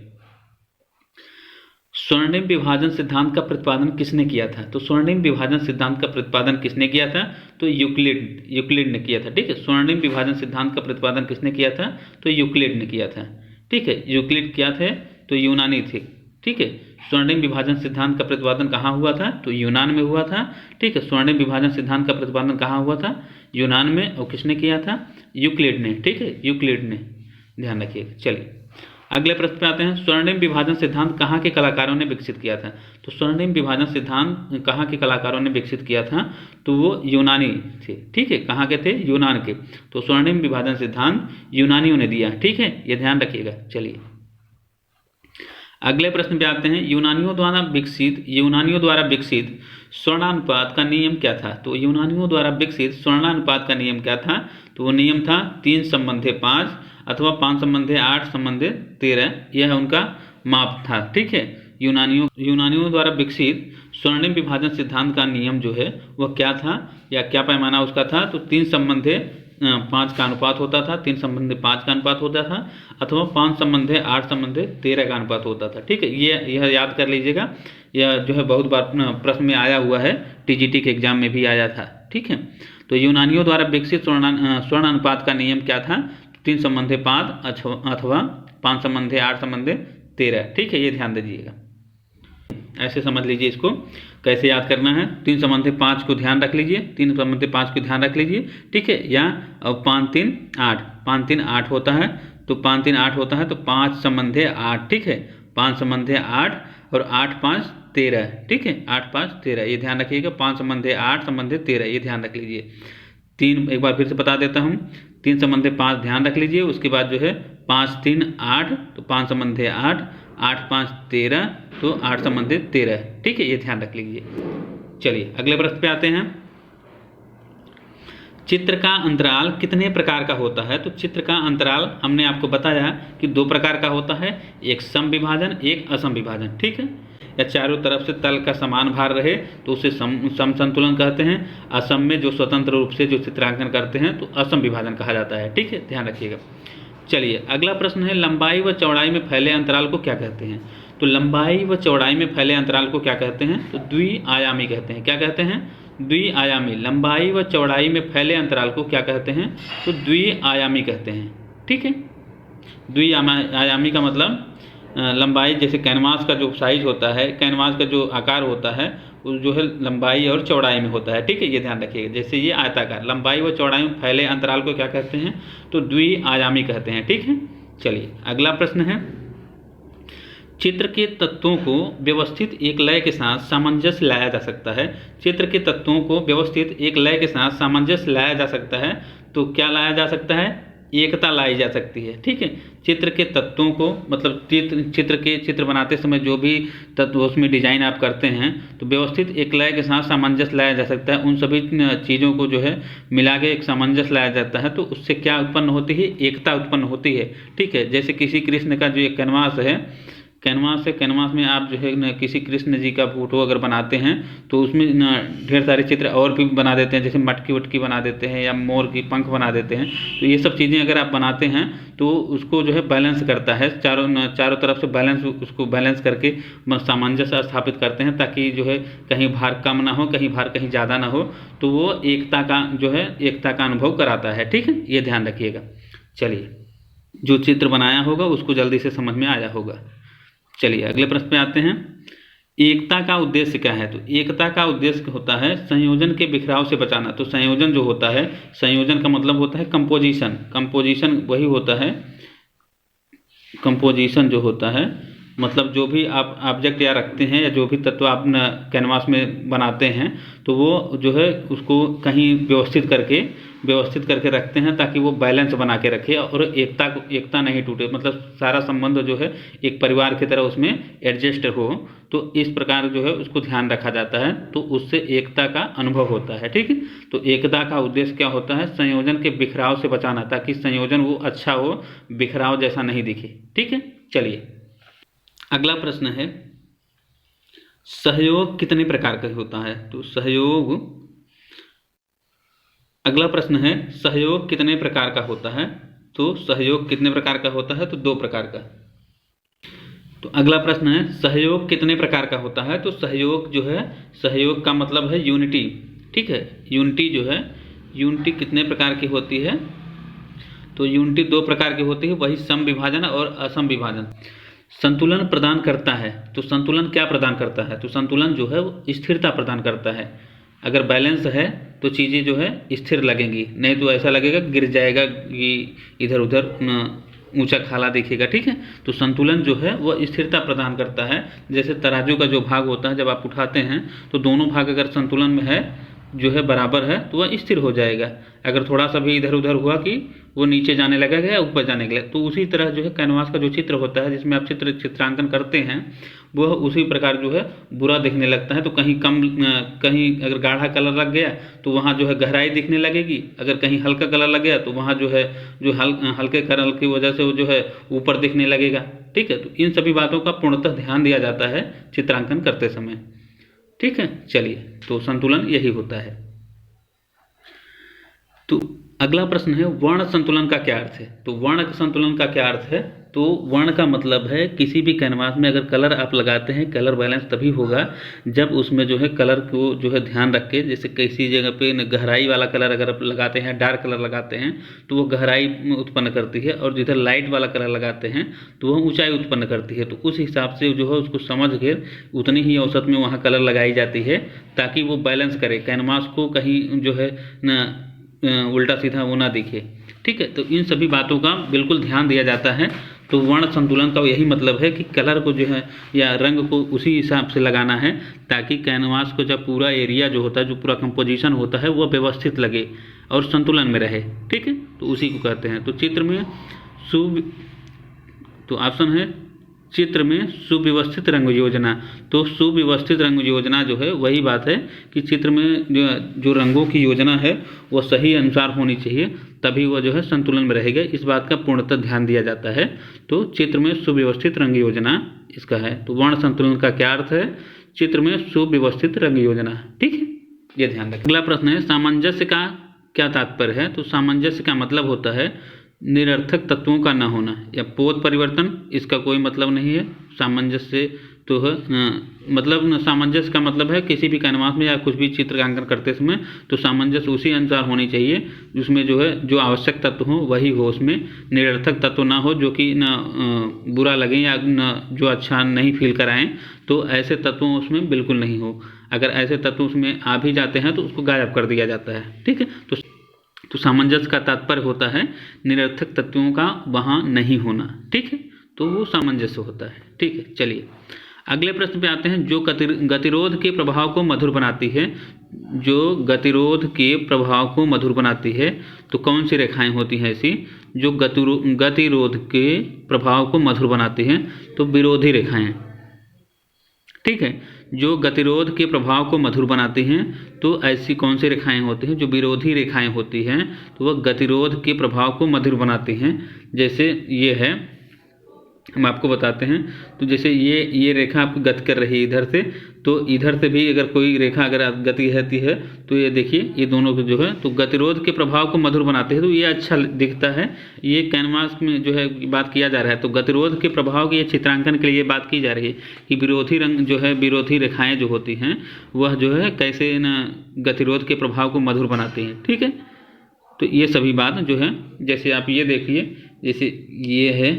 Speaker 1: स्वर्णिम विभाजन सिद्धांत का प्रतिपादन किसने किया था? तो स्वर्णिम विभाजन सिद्धांत का प्रतिपादन किसने किया था? तो यूक्लिड ने किया था, ठीक है। स्वर्णिम विभाजन सिद्धांत का प्रतिपादन किसने किया था? तो यूक्लिड ने किया था, ठीक है। यूक्लिड क्या थे? तो यूनानी थे, ठीक है। स्वर्णिम विभाजन सिद्धांत का प्रतिपादन कहाँ हुआ था? तो यूनान में हुआ था, ठीक है। स्वर्णिम विभाजन सिद्धांत का प्रतिपादन कहाँ हुआ था? यूनान में। और किसने किया था? यूक्लिड ने, ठीक है, यूक्लिड ने, ध्यान रखिएगा। चलिए अगले प्रश्न पे आते हैं स्वर्णिम विभाजन सिद्धांत कहाँ के कलाकारों ने विकसित किया था? तो स्वर्णिम विभाजन सिद्धांत कहाँ के कलाकारों ने विकसित किया था? तो वो यूनानी थे, ठीक है। कहाँ के थे? यूनान के। तो स्वर्णिम विभाजन सिद्धांत यूनानियों ने दिया, ठीक है, ये ध्यान रखिएगा। चलिए अगले प्रश्न पे आते हैं, यूनानियों द्वारा विकसित स्वर्णानुपात का नियम क्या था? तो यूनानियों द्वारा विकसित स्वर्णानुपात का नियम क्या था? तो वो नियम था 3:5 अथवा 5:8:13, यह उनका माप था। ठीक है, यूनानियों द्वारा विकसित स्वर्णिम विभाजन सिद्धांत का नियम जो है वह क्या था या क्या पैमाना उसका था? तो 3:5 का अनुपात होता था, 3:5 का अनुपात होता था, अथवा 5:8:13 का अनुपात होता था। ठीक है, यह याद कर लीजिएगा, यह जो है बहुत बार प्रश्न में आया हुआ है, टीजीटी के एग्जाम में भी आया था। ठीक है, तो यूनानियों द्वारा विकसित स्वर्ण अनुपात का नियम क्या था? 3:5 अथवा 5:8:13। ठीक है, ये ध्यान दीजिएगा, ऐसे समझ लीजिए इसको कैसे याद करना है। 3:5 को ध्यान रख लीजिए, 3:5 को ध्यान रख लीजिए। ठीक है, या 5:3:8 होता है, तो 5:3:8 होता है, तो 5:8। ठीक है, 5:8 और 8:5:13। ठीक है, 8:5:13 ये ध्यान रखिएगा, 5:8:13 ये ध्यान रख लीजिए। एक बार फिर से बता देता हूँ, 3:5 ध्यान रख लीजिए, उसके बाद जो है 5:3:8, तो 5:8, 8:5:13, तो 8:13। ठीक है, ये ध्यान रख लीजिए। चलिए अगले प्रश्न पे आते हैं, चित्र का अंतराल कितने प्रकार का होता है? तो चित्र का अंतराल हमने आपको बताया कि 2 प्रकार का होता है, एक सम विभाजन, एक असम विभाजन। ठीक है, या चारों तरफ से तल का समान भार रहे तो उसे सम संतुलन कहते हैं। असम में जो स्वतंत्र रूप से जो चित्रांकन करते हैं तो असम विभाजन कहा जाता है। ठीक है, ध्यान रखिएगा। चलिए अगला प्रश्न है, लंबाई व चौड़ाई में फैले अंतराल को क्या कहते हैं? तो लंबाई व चौड़ाई में फैले अंतराल को क्या कहते हैं? तो द्विआयामी कहते हैं। क्या कहते हैं? द्विआयामी। लंबाई व चौड़ाई में फैले अंतराल को क्या कहते हैं? तो द्विआयामी कहते हैं। ठीक है, द्विआयामी का मतलब लंबाई, जैसे कैनवास का जो साइज होता है, कैनवास का जो आकार होता है वो जो है लंबाई और चौड़ाई में होता है। ठीक है, ये ध्यान रखिएगा। जैसे ये आयताकार, लंबाई व चौड़ाई में फैले अंतराल को क्या कहते हैं? तो द्विआयामी कहते हैं। ठीक है, चलिए अगला प्रश्न है, चित्र के तत्वों को व्यवस्थित एक लय के साथ सामंजस्य लाया जा सकता है। चित्र के तत्वों को व्यवस्थित एक लय के साथ सामंजस्य लाया जा सकता है, तो क्या लाया जा सकता है? एकता लाई जा सकती है। ठीक है, चित्र के तत्वों को मतलब चित्र बनाते समय जो भी तत्व उसमें डिजाइन आप करते हैं तो व्यवस्थित एक लय के साथ सामंजस्य लाया जा सकता है। उन सभी चीज़ों को जो है मिला के एक सामंजस्य लाया जाता है, तो उससे क्या उत्पन्न होती है? एकता उत्पन्न होती है। ठीक है, जैसे किसी कृष्ण का जो एक कैनवास है, कैनवास में आप जो है न किसी कृष्ण जी का फोटो अगर बनाते हैं तो उसमें न ढेर सारे चित्र और भी बना देते हैं, जैसे मटकी वटकी बना देते हैं या मोर की पंख बना देते हैं। तो ये सब चीज़ें अगर आप बनाते हैं तो उसको जो है बैलेंस करता है, चारों तरफ से उसको बैलेंस करके सामंजस्य स्थापित करते हैं, ताकि जो है कहीं भार कम ना हो, कहीं भार कहीं ज़्यादा ना हो, तो वो एकता का अनुभव कराता है। ठीक है, ये ध्यान रखिएगा। चलिए, जो चित्र बनाया होगा उसको जल्दी से समझ में आया होगा। चलिए अगले प्रश्न पे आते हैं, एकता का उद्देश्य क्या है? तो एकता का उद्देश्य होता है संयोजन के बिखराव से बचाना। तो संयोजन जो होता है, संयोजन का मतलब होता है कंपोजिशन वही होता है, कंपोजिशन जो होता है मतलब जो भी आप ऑब्जेक्ट या रखते हैं या जो भी तत्व आप कैनवास में बनाते हैं तो वो जो है उसको कहीं व्यवस्थित करके रखते हैं, ताकि वो बैलेंस बना के रखे और एकता नहीं टूटे, मतलब सारा संबंध जो है एक परिवार की तरह उसमें एडजस्ट हो। तो इस प्रकार जो है उसको ध्यान रखा जाता है, तो उससे एकता का अनुभव होता है। ठीक है, तो एकता का उद्देश्य क्या होता है? संयोजन के बिखराव से बचाना, ताकि संयोजन वो अच्छा हो, बिखराव जैसा नहीं दिखे। ठीक है, चलिए अगला प्रश्न है, सहयोग कितने प्रकार का होता है? तो अगला प्रश्न है, सहयोग कितने प्रकार का होता है? तो सहयोग कितने प्रकार का होता है? तो 2 प्रकार का। तो अगला प्रश्न है, सहयोग कितने प्रकार का होता है? तो सहयोग का मतलब है यूनिटी। ठीक है, यूनिटी कितने प्रकार की होती है? तो यूनिटी 2 प्रकार की होती है, वही सम विभाजन और असम विभाजन। संतुलन प्रदान करता है, तो संतुलन क्या प्रदान करता है? तो संतुलन जो है वो स्थिरता प्रदान करता है। अगर बैलेंस है तो चीज़ें जो है स्थिर लगेंगी, नहीं तो ऐसा लगेगा गिर जाएगा, कि इधर उधर ऊंचा खाला दिखेगा। ठीक है, तो संतुलन जो है वो स्थिरता प्रदान करता है। जैसे तराजू का जो भाग होता है, जब आप उठाते हैं तो दोनों भाग अगर संतुलन में है जो है बराबर है तो वह स्थिर हो जाएगा। अगर थोड़ा सा भी इधर उधर हुआ कि वो नीचे जाने लगेगा या ऊपर जाने लगेगा, तो उसी तरह जो है कैनवास का जो चित्र होता है जिसमें आप चित्रांकन करते हैं वह उसी प्रकार जो है बुरा दिखने लगता है। तो कहीं कहीं अगर गाढ़ा कलर लग गया तो वहाँ जो है गहराई दिखने लगेगी, अगर कहीं हल्का कलर लग गया तो वहाँ जो है जो हल्के कलर की वजह से वो जो है ऊपर दिखने लगेगा। ठीक है, तो इन सभी बातों का पूर्णतः ध्यान दिया जाता है चित्रांकन करते समय। ठीक है, चलिए, तो संतुलन यही होता है। तो अगला प्रश्न है वर्ण संतुलन का क्या अर्थ है। तो वर्ण संतुलन का क्या अर्थ है, तो वर्ण का मतलब है किसी भी कैनवास में अगर कलर आप लगाते हैं, कलर बैलेंस तभी होगा जब उसमें जो है कलर को जो है ध्यान रख के, जैसे किसी जगह पे गहराई वाला कलर अगर आप लगाते हैं, डार्क कलर लगाते हैं तो वो गहराई उत्पन्न करती है, और जिधर लाइट वाला कलर लगाते हैं तो वह ऊंचाई उत्पन्न करती है। तो उस हिसाब से जो है उसको समझ के उतनी ही औसत में वहाँ कलर लगाई जाती है ताकि वो बैलेंस करे, कैनवास को कहीं जो है न उल्टा सीधा वो ना दिखे। ठीक है, तो इन सभी बातों का बिल्कुल ध्यान दिया जाता है। तो वर्ण संतुलन का यही मतलब है कि कलर को जो है या रंग को उसी हिसाब से लगाना है ताकि कैनवास को जब पूरा एरिया जो होता है, जो पूरा कंपोजिशन होता है वह व्यवस्थित लगे और संतुलन में रहे। ठीक है, तो उसी को कहते हैं। तो चित्र में तो ऑप्शन है चित्र में सुव्यवस्थित रंग योजना। तो सुव्यवस्थित रंग योजना जो है वही बात है कि चित्र में जो रंगों की योजना है वो सही अनुसार होनी चाहिए, तभी वह जो है संतुलन में रहेगा। इस बात का पूर्णतः ध्यान दिया जाता है। तो चित्र में सुव्यवस्थित रंग योजना इसका है। तो वर्ण संतुलन का क्या अर्थ है, चित्र में सुव्यवस्थित रंग योजना। ठीक है, ये ध्यान रखें। अगला प्रश्न है सामंजस्य का क्या तात्पर्य है। तो सामंजस्य का मतलब होता है निरर्थक तत्वों का न होना या पोत परिवर्तन, इसका कोई मतलब नहीं है। सामंजस्य तो है मतलब सामंजस्य का मतलब है किसी भी कैनवास में या कुछ भी चित्रांकन करते समय तो सामंजस्य उसी अनुसार होनी चाहिए जिसमें जो है जो आवश्यक तत्व हो वही हो, उसमें निरर्थक तत्व ना हो जो कि न बुरा लगे या न जो अच्छा नहीं फील कराएं, तो ऐसे तत्व उसमें बिल्कुल नहीं हो। अगर ऐसे तत्व उसमें आ भी जाते हैं तो उसको गायब कर दिया जाता है। ठीक है, तो सामंजस्य का तात्पर्य होता है निरर्थक तत्वों का वहाँ नहीं होना। ठीक है, तो वो सामंजस्य होता है। ठीक है, चलिए अगले प्रश्न पे आते हैं। जो गतिरोध के प्रभाव को मधुर बनाती है, जो गतिरोध के प्रभाव को मधुर बनाती है, तो कौन सी रेखाएं होती हैं ऐसी जो गतिरोध के प्रभाव को मधुर बनाती हैं, तो विरोधी रेखाएं। ठीक है, जो गतिरोध के प्रभाव को मधुर बनाती हैं तो ऐसी कौन सी रेखाएं होती हैं, जो विरोधी रेखाएं होती हैं तो वह गतिरोध के प्रभाव को मधुर बनाती हैं। जैसे ये है, हम आपको बताते हैं। तो जैसे ये रेखा आपको गति कर रही है इधर से, तो इधर से भी अगर कोई रेखा अगर गति रहती है तो ये देखिए ये दोनों जो है तो गतिरोध के प्रभाव को मधुर बनाते हैं, तो ये अच्छा दिखता है। ये कैनवास में जो है बात किया जा रहा है, तो गतिरोध के प्रभाव की ये चित्रांकन के लिए बात की जा रही है कि विरोधी रंग जो है विरोधी रेखाएं जो होती हैं वह जो है कैसे न गतिरोध के प्रभाव को मधुर बनाती हैं। ठीक है, तो ये सभी बात जो है जैसे आप ये देखिए, जैसे ये है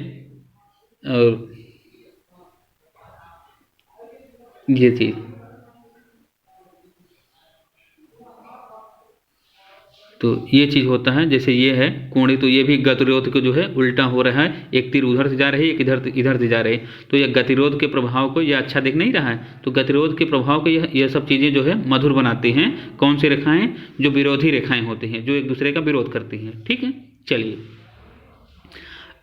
Speaker 1: और ये चीज़, तो ये चीज़ होता है। जैसे ये है कोणी, तो ये भी गतिरोध को जो है उल्टा हो रहा है, एक तीर उधर से जा रही है, एक इधर से जा रही है, तो यह गतिरोध के प्रभाव को यह अच्छा दिख नहीं रहा है। तो गतिरोध के प्रभाव को यह सब चीज़ें जो है मधुर बनाती हैं। कौन सी रेखाएं, जो विरोधी रेखाएं होती हैं, जो एक दूसरे का विरोध करती हैं। ठीक है, चलिए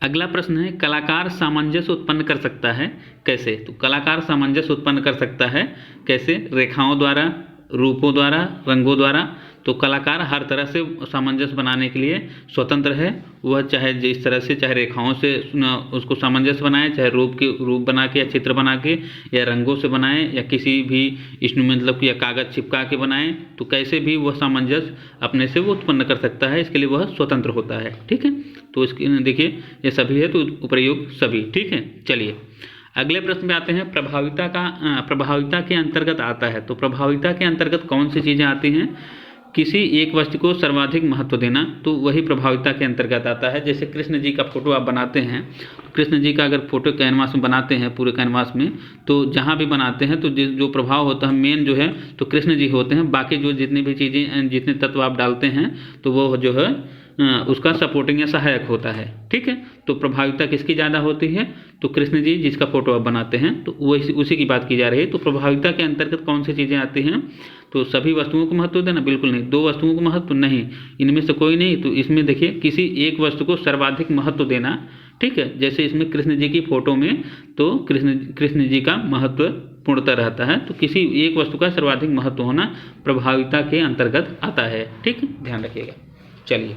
Speaker 1: अगला प्रश्न है कलाकार सामंजस्य उत्पन्न कर सकता है कैसे। तो कलाकार सामंजस्य उत्पन्न कर सकता है कैसे, रेखाओं द्वारा, रूपों द्वारा, रंगों द्वारा। तो कलाकार हर तरह से सामंजस्य बनाने के लिए स्वतंत्र है। वह चाहे जिस तरह से, चाहे रेखाओं से उसको सामंजस्य बनाए, चाहे रूप बना के या चित्र बना के या रंगों से बनाए या किसी भी मतलब या कागज़ चिपका के बनाए, तो कैसे भी वह सामंजस्य अपने से वो उत्पन्न कर सकता है। इसके लिए वह स्वतंत्र होता है। ठीक है, तो इसकी देखिए ये सभी है तो उपयोग सभी। ठीक है, चलिए अगले प्रश्न में आते हैं। प्रभाविता के अंतर्गत आता है। तो प्रभाविता के अंतर्गत कौन सी चीज़ें आती हैं, किसी एक वस्तु को सर्वाधिक महत्व देना, तो वही प्रभाविता के अंतर्गत आता है। जैसे कृष्ण जी का फोटो आप बनाते हैं, तो कृष्ण जी का अगर फोटो कैनवास में बनाते हैं, पूरे कैनवास में, तो जहाँ भी बनाते हैं तो जो प्रभाव होता है मेन जो है तो कृष्ण जी होते हैं। बाकी जो जितनी भी चीज़ें, जितने तत्व आप डालते हैं तो वो जो है उसका सपोर्टिंग या सहायक होता है। ठीक है, तो प्रभाविता किसकी ज़्यादा होती है? तो कृष्ण जी जिसका फोटो आप बनाते हैं तो वही उसी की बात की जा रही है। तो प्रभाविता के अंतर्गत कौन सी चीज़ें आती हैं? तो सभी वस्तुओं को महत्व देना, बिल्कुल नहीं। दो वस्तुओं को महत्व नहीं, इनमें से कोई नहीं। तो इसमें देखिए किसी एक वस्तु को सर्वाधिक महत्व देना। ठीक है, जैसे इसमें कृष्ण जी की फोटो में तो कृष्ण जी का महत्व पूर्णतः रहता है। तो किसी एक वस्तु का सर्वाधिक महत्व होना प्रभाविता के अंतर्गत आता है। ठीक है, ध्यान रखिएगा। चलिए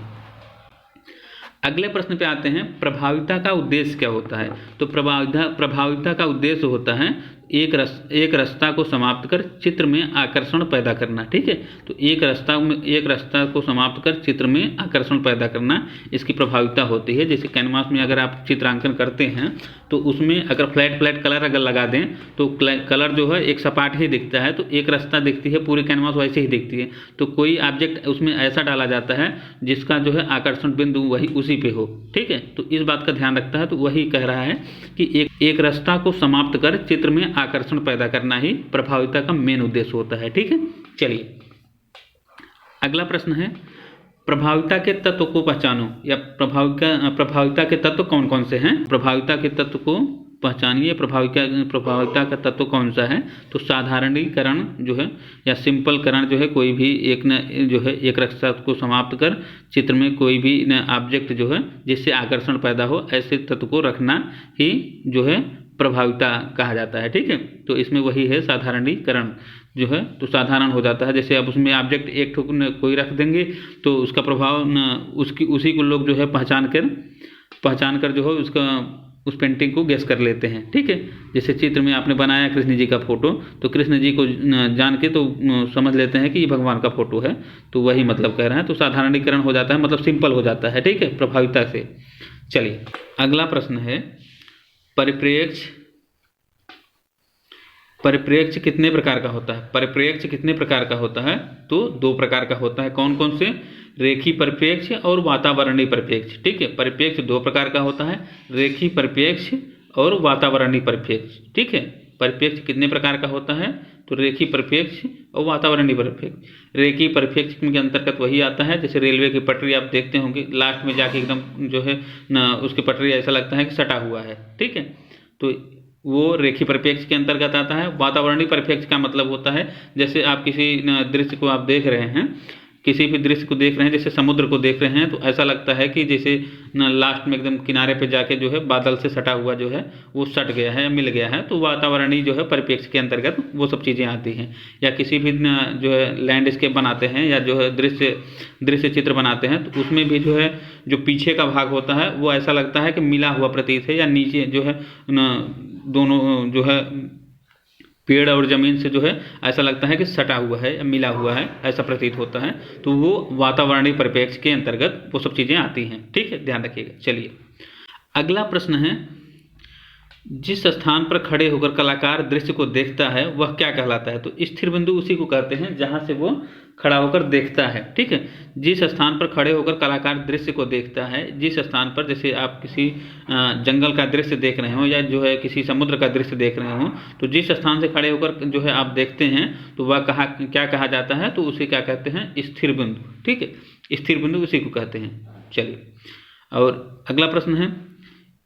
Speaker 1: अगले प्रश्न पे आते हैं, प्रभाविता का उद्देश्य क्या होता है? तो प्रभाविता का उद्देश्य होता है एक रास्ता को समाप्त कर चित्र में आकर्षण पैदा करना। ठीक है, तो एक रास्ता को समाप्त कर चित्र में आकर्षण पैदा करना इसकी प्रभाविता होती है। जैसे कैनवास में अगर आप चित्रांकन करते हैं तो उसमें अगर फ्लैट कलर अगर लगा दें तो कलर जो है एक सपाट ही दिखता है, तो एक रास्ता दिखती है, पूरी कैनवास वैसे ही दिखती है। तो कोई ऑब्जेक्ट उसमें ऐसा डाला जाता है जिसका जो है आकर्षण बिंदु वही उसी पे हो। ठीक है, तो इस बात का ध्यान रखता है। तो वही कह रहा है कि एक रास्ता को समाप्त कर चित्र में आकर्षण पैदा करना ही प्रभाविता का मेन उद्देश्य होता है। ठीक है, चलिए अगला प्रश्न है, प्रभाविता के तत्व को पहचानो, या प्रभाविता के तत्व कौन कौन से हैं? प्रभाविता के तत्व को पहचानिए। प्रभाविता का तत्व कौन सा है? तो साधारणीकरण जो है या सिंपलकरण जो है, कोई भी एक रास्ता को समाप्त कर चित्र में कोई भी ऑब्जेक्ट जो है जिससे आकर्षण पैदा हो, ऐसे तत्व को रखना ही जो है प्रभाविता कहा जाता है। ठीक है, तो इसमें वही है साधारणीकरण जो है, तो साधारण हो जाता है। जैसे अब उसमें ऑब्जेक्ट एक ठोक कोई रख देंगे तो उसका प्रभाव उसी को लोग जो है पहचान कर जो है उसका उस पेंटिंग को गेस कर लेते हैं। ठीक है, जैसे चित्र में आपने बनाया कृष्ण जी का फोटो, तो कृष्ण जी को जान के तो समझ लेते हैं कि ये भगवान का फोटो है, तो वही मतलब कह रहे हैं। तो साधारणीकरण हो जाता है, मतलब सिंपल हो जाता है। ठीक है, प्रभाविता से। चलिए अगला प्रश्न है, परिप्रेक्ष्य कितने प्रकार का होता है? परिप्रेक्ष्य कितने प्रकार का होता है? तो दो प्रकार का होता है। कौन कौन से? रेखी परिप्रेक्ष्य और वातावरणीय परिप्रेक्ष्य। ठीक है, परिप्रेक्ष्य दो प्रकार का होता है, रेखी परिप्रेक्ष्य और वातावरणीय परिप्रेक्ष्य। ठीक है, परिप्रेक्ष्य कितने प्रकार का होता है? तो रेखी परिप्रेक्ष्य और वातावरणीय परिप्रेक्ष्य। रेखी परिप्रेक्ष्य के अंतर्गत वही आता है, जैसे रेलवे की पटरी आप देखते होंगे, लास्ट में जाके एकदम जो है ना उसकी पटरी ऐसा लगता है कि सटा हुआ है। ठीक है, तो वो रेखी परिप्रेक्ष्य के अंतर्गत आता है। वातावरणीय परिप्रेक्ष्य का मतलब होता है, जैसे आप किसी दृश्य को आप देख रहे हैं, किसी भी दृश्य को देख रहे हैं, जैसे समुद्र को देख रहे हैं, तो ऐसा लगता है कि जैसे लास्ट में एकदम किनारे पे जाके जो है बादल से सटा हुआ जो है वो सट गया है या मिल गया है। तो वातावरणीय जो है परिप्रेक्ष्य के अंतर्गत वो सब चीज़ें आती हैं। या किसी भी जो है लैंडस्केप बनाते हैं या जो है दृश्य चित्र बनाते हैं, तो उसमें भी जो है जो पीछे का भाग होता है वो ऐसा लगता है कि मिला हुआ प्रतीत है, या नीचे जो है दोनों जो है पेड़ और ज़मीन से जो है ऐसा लगता है कि सटा हुआ है या मिला हुआ है, ऐसा प्रतीत होता है। तो वो वातावरणीय परिप्रेक्ष्य के अंतर्गत वो सब चीज़ें आती हैं। ठीक है, ध्यान रखिएगा। चलिए अगला प्रश्न है, जिस स्थान पर खड़े होकर कलाकार दृश्य को देखता है वह क्या कहलाता है? तो स्थिर बिंदु उसी को कहते हैं जहाँ से वो खड़ा होकर देखता है। ठीक है, जिस स्थान पर खड़े होकर कलाकार दृश्य को देखता है, जिस स्थान पर, जैसे आप किसी जंगल का दृश्य देख रहे हो या जो है किसी समुद्र का दृश्य देख रहे हो, तो जिस स्थान से खड़े होकर जो है आप देखते हैं तो वह क्या कहा जाता है? तो उसे क्या कहते हैं? स्थिर बिंदु। ठीक है, स्थिर बिंदु उसी को कहते हैं। चलिए और अगला प्रश्न है,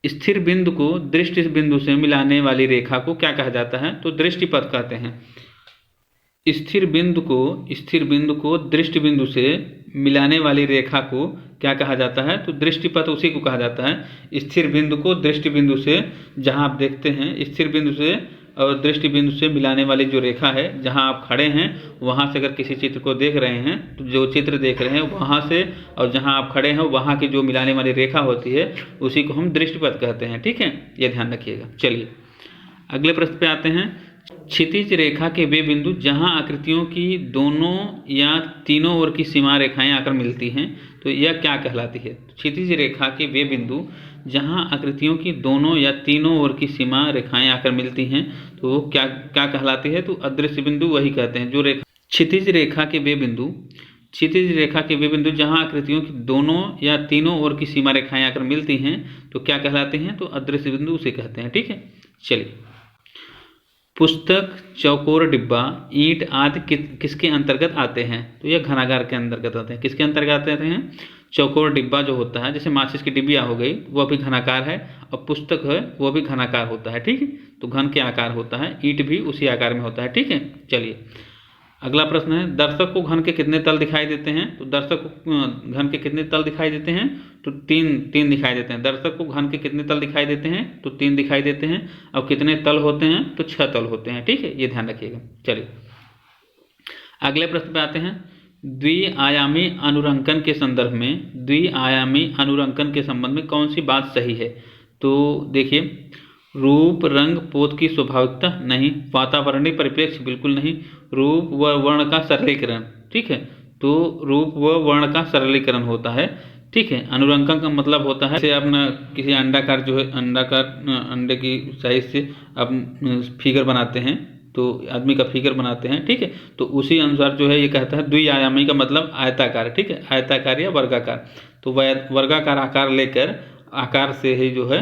Speaker 1: स्थिर बिंदु को दृष्टि बिंदु से मिलाने वाली रेखा को क्या कहा जाता है? तो दृष्टिपथ कहते हैं। स्थिर बिंदु को दृष्टि बिंदु से मिलाने वाली रेखा को क्या कहा जाता है? तो दृष्टिपथ उसी को कहा जाता है। स्थिर बिंदु को दृष्टि बिंदु से, जहां आप देखते हैं, स्थिर बिंदु से और दृष्टि बिंदु से मिलाने वाली जो रेखा है, जहां आप खड़े हैं वहां से अगर किसी चित्र को देख रहे हैं तो जो चित्र देख रहे हैं वहां से और जहां आप खड़े हैं वहां की जो मिलाने वाली रेखा होती है उसी को हम दृष्टिपथ कहते हैं। ठीक है, ये ध्यान रखिएगा। चलिए अगले प्रश्न पे आते हैं, क्षितिज रेखा के वे बिंदु जहां आकृतियों की दोनों या तीनों ओर की सीमा रेखाएं आकर मिलती हैं, तो यह क्या कहलाती है? क्षितिज रेखा के वे बिंदु जहां आकृतियों की दोनों या तीनों ओर की सीमा रेखाएं आकर मिलती हैं, तो वो क्या कहलाती है? तो अदृश्य बिंदु वही कहते हैं। जो रेखा क्षितिज रेखा के वे बिंदु जहां आकृतियों की दोनों या तीनों ओर की सीमा रेखाएं आकर मिलती हैं, तो क्या कहलाते हैं? तो अदृश्य बिंदु उसे कहते हैं। ठीक है, चलिए पुस्तक, चौकोर डिब्बा, ईंट आदि किसके अंतर्गत आते हैं? तो यह घनाकार के अंतर्गत आते हैं। किसके अंतर्गत आते हैं? चौकोर डिब्बा जो होता है, जैसे माचिस की डिब्बिया हो गई, वह भी घनाकार है, और पुस्तक है वो भी घनाकार होता है। ठीक है, तो घन के आकार होता है, ईंट भी उसी आकार में होता है। ठीक है, चलिए अगला प्रश्न है, दर्शक को घन के कितने तल दिखाई देते हैं? तो दर्शक को घन के कितने तल दिखाई देते हैं? तो तीन दिखाई देते हैं। दर्शक को घन के कितने तल दिखाई देते हैं? तो 3 दिखाई देते हैं। और कितने तल होते हैं? तो 6 तल होते हैं। ठीक है, ये ध्यान रखिएगा। चलिए अगले प्रश्न पे आते हैं। द्विआयामी अनुरंकन के संदर्भ में, द्विआयामी अनुरंकन के संबंध में कौन सी बात सही है? तो देखिए, रूप, रंग, पोत की स्वाभाविकता नहीं, वातावरणीय परिप्रेक्ष्य बिल्कुल नहीं, रूप व वर्ण का सरलीकरण। ठीक है, तो रूप व वर्ण का सरलीकरण होता है। ठीक है, अनुरंकन का मतलब होता है जैसे अपना किसी अंडाकार जो है, अंडे की साइज से आप फिगर बनाते हैं, तो आदमी का फिगर बनाते हैं। ठीक है, तो उसी अनुसार जो है ये कहता है द्विआयामी का मतलब आयताकार। ठीक है, आयताकार या वर्गाकार। तो वर्गाकार आकार से ही जो है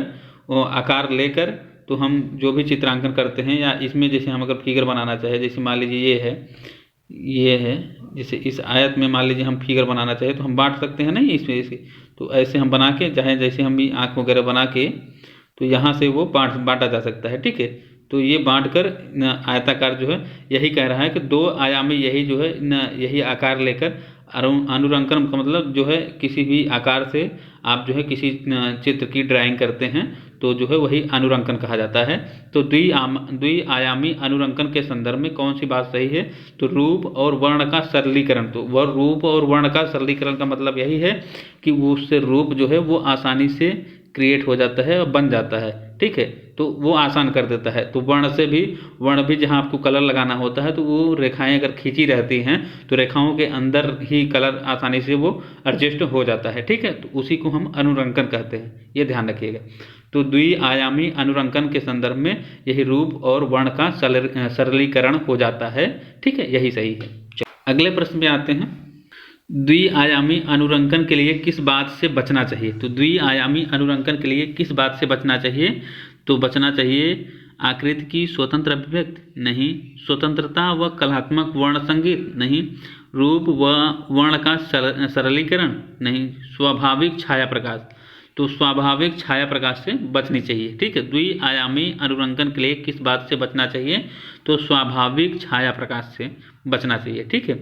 Speaker 1: वो आकार लेकर तो हम जो भी चित्रांकन करते हैं, या इसमें जैसे हम अगर फिगर बनाना चाहे, जैसे मान लीजिए ये है, जैसे इस आयत में मान लीजिए हम फिगर बनाना चाहे तो हम बांट सकते हैं नहीं इसमें इसे, तो ऐसे हम बना के, चाहे जैसे हम भी आँख वगैरह बना के, तो यहाँ से वो बांटा जा सकता है। ठीक है, तो ये बांटकर आयताकार जो है, यही कह रहा है कि 2 आयामी यही जो है यही आकार लेकर अनुरंकन का मतलब जो है किसी भी आकार से आप जो है किसी चित्र की ड्राइंग करते हैं तो जो है वही अनुरंकन कहा जाता है। तो द्विआयामी अनुरंकन के संदर्भ में कौन सी बात सही है? तो रूप और वर्ण का सरलीकरण। तो वह रूप और वर्ण का सरलीकरण का मतलब यही है कि वो उससे रूप जो है वो आसानी से क्रिएट हो जाता है और बन जाता है। ठीक है, तो वो आसान कर देता है। तो वर्ण भी जहाँ आपको कलर लगाना होता है तो वो रेखाएं अगर खींची रहती हैं तो रेखाओं के अंदर ही कलर आसानी से वो एडजस्ट हो जाता है। ठीक है, तो उसी को हम अनुरंकन कहते हैं, ये ध्यान रखिएगा। तो द्विआयामी अनुरंकन के संदर्भ में यही रूप और वर्ण का सरलीकरण हो जाता है। ठीक है, यही सही है। अगले प्रश्न पे आते हैं। द्विआयामी अनुरंकन के लिए किस बात से बचना चाहिए? तो द्विआयामी अनुरंकन के लिए किस बात से बचना चाहिए? तो बचना चाहिए आकृति की स्वतंत्र अभिव्यक्ति नहीं, स्वतंत्रता व कलात्मक वर्ण संगीत नहीं, रूप व वर्ण का सरलीकरण नहीं, स्वाभाविक छाया प्रकाश। तो स्वाभाविक छाया प्रकाश से बचनी चाहिए। ठीक है, द्विआयामी अनुरंकन के लिए किस बात से बचना चाहिए? तो स्वाभाविक छाया प्रकाश से बचना चाहिए। ठीक है,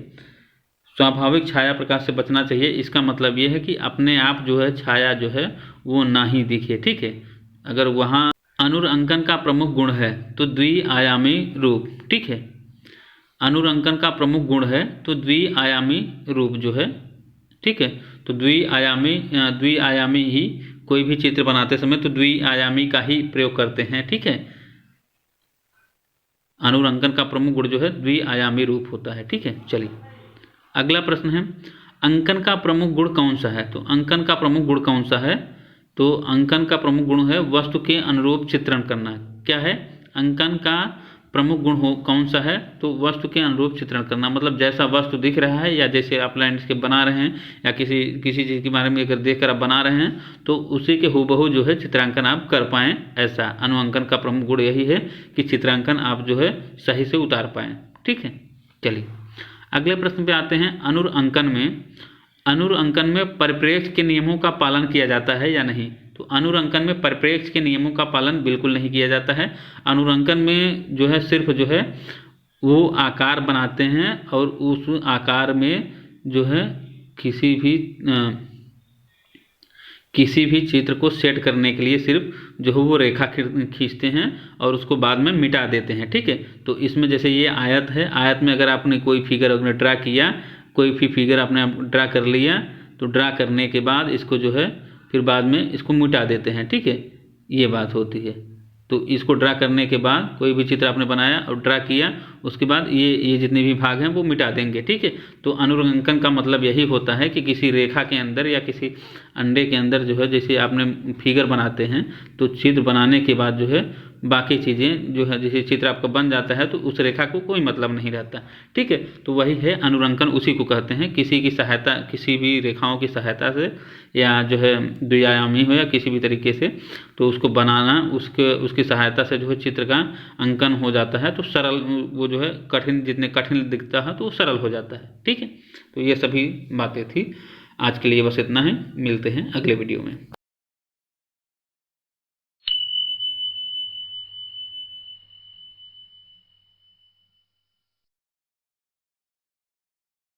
Speaker 1: स्वाभाविक छाया प्रकाश से बचना चाहिए। इसका मतलब ये है कि अपने आप जो है छाया जो है वो ना ही दिखे। ठीक है, अगर वहाँ अनुरंकन का प्रमुख गुण है तो द्विआयामी रूप। ठीक है, अनुरंकन का प्रमुख गुण है तो द्विआयामी रूप जो है। ठीक है, तो द्विआयामी ही कोई भी चित्र बनाते समय तो द्विआयामी का ही प्रयोग करते हैं। ठीक है, अनुरंकन का प्रमुख गुण जो है द्विआयामी रूप होता है। ठीक है, चलिए अगला प्रश्न है, अंकन का प्रमुख गुण कौन सा है? तो अंकन का प्रमुख गुण कौन सा है? तो अंकन का प्रमुख गुण है वस्तु के अनुरूप चित्रण करना। क्या है अंकन का प्रमुख गुण कौन सा है? तो वस्तु के अनुरूप चित्रण करना, मतलब जैसा वस्तु दिख रहा है या जैसे आप लैंडस्केप बना रहे हैं या किसी चीज़ के बारे में अगर देखकर आप बना रहे हैं तो उसी के हूबहू जो है चित्रांकन आप कर पाएँ, ऐसा अनुअंकन का प्रमुख गुण यही है कि चित्रांकन आप जो है सही से उतार पाएँ। ठीक है, चलिए अगले प्रश्न पे आते हैं। अनुरंकन में परिप्रेक्ष्य के नियमों का पालन किया जाता है या नहीं? तो अनुरंकन में परिप्रेक्ष्य के नियमों का पालन बिल्कुल नहीं किया जाता है। अनुरंकन में जो है सिर्फ जो है वो आकार बनाते हैं और उस आकार में जो है किसी भी चित्र को सेट करने के लिए सिर्फ जो है वो रेखा खींचते हैं और उसको बाद में मिटा देते हैं। ठीक है, तो इसमें जैसे ये आयत है, आयत में अगर आपने कोई फिगर अपने ड्रा किया, कोई भी फिगर आपने ड्रा कर लिया तो ड्रा करने के बाद इसको जो है फिर बाद में इसको मिटा देते हैं। ठीक है, ये बात होती है। तो इसको ड्रा करने के बाद कोई भी चित्र आपने बनाया और ड्रा किया, उसके बाद ये जितने भी भाग हैं वो मिटा देंगे। ठीक है, तो अनुरंकन का मतलब यही होता है कि किसी रेखा के अंदर या किसी अंडे के अंदर जो है जैसे आपने फिगर बनाते हैं तो चित्र बनाने के बाद जो है बाकी चीज़ें जो है, जैसे चित्र आपका बन जाता है तो उस रेखा को कोई मतलब नहीं रहता। ठीक है, तो वही है अनुरंकन, उसी को कहते हैं। किसी की सहायता, किसी भी रेखाओं की सहायता से या जो है द्विआयामी हो या किसी भी तरीके से, तो उसको बनाना, उसकी सहायता से जो है चित्र का अंकन हो जाता है, तो सरल वो जो है कठिन, जितने कठिन दिखता है तो वो सरल हो जाता है। ठीक है, तो ये सभी बातें थी। आज के लिए बस इतना है, मिलते हैं अगले वीडियो में।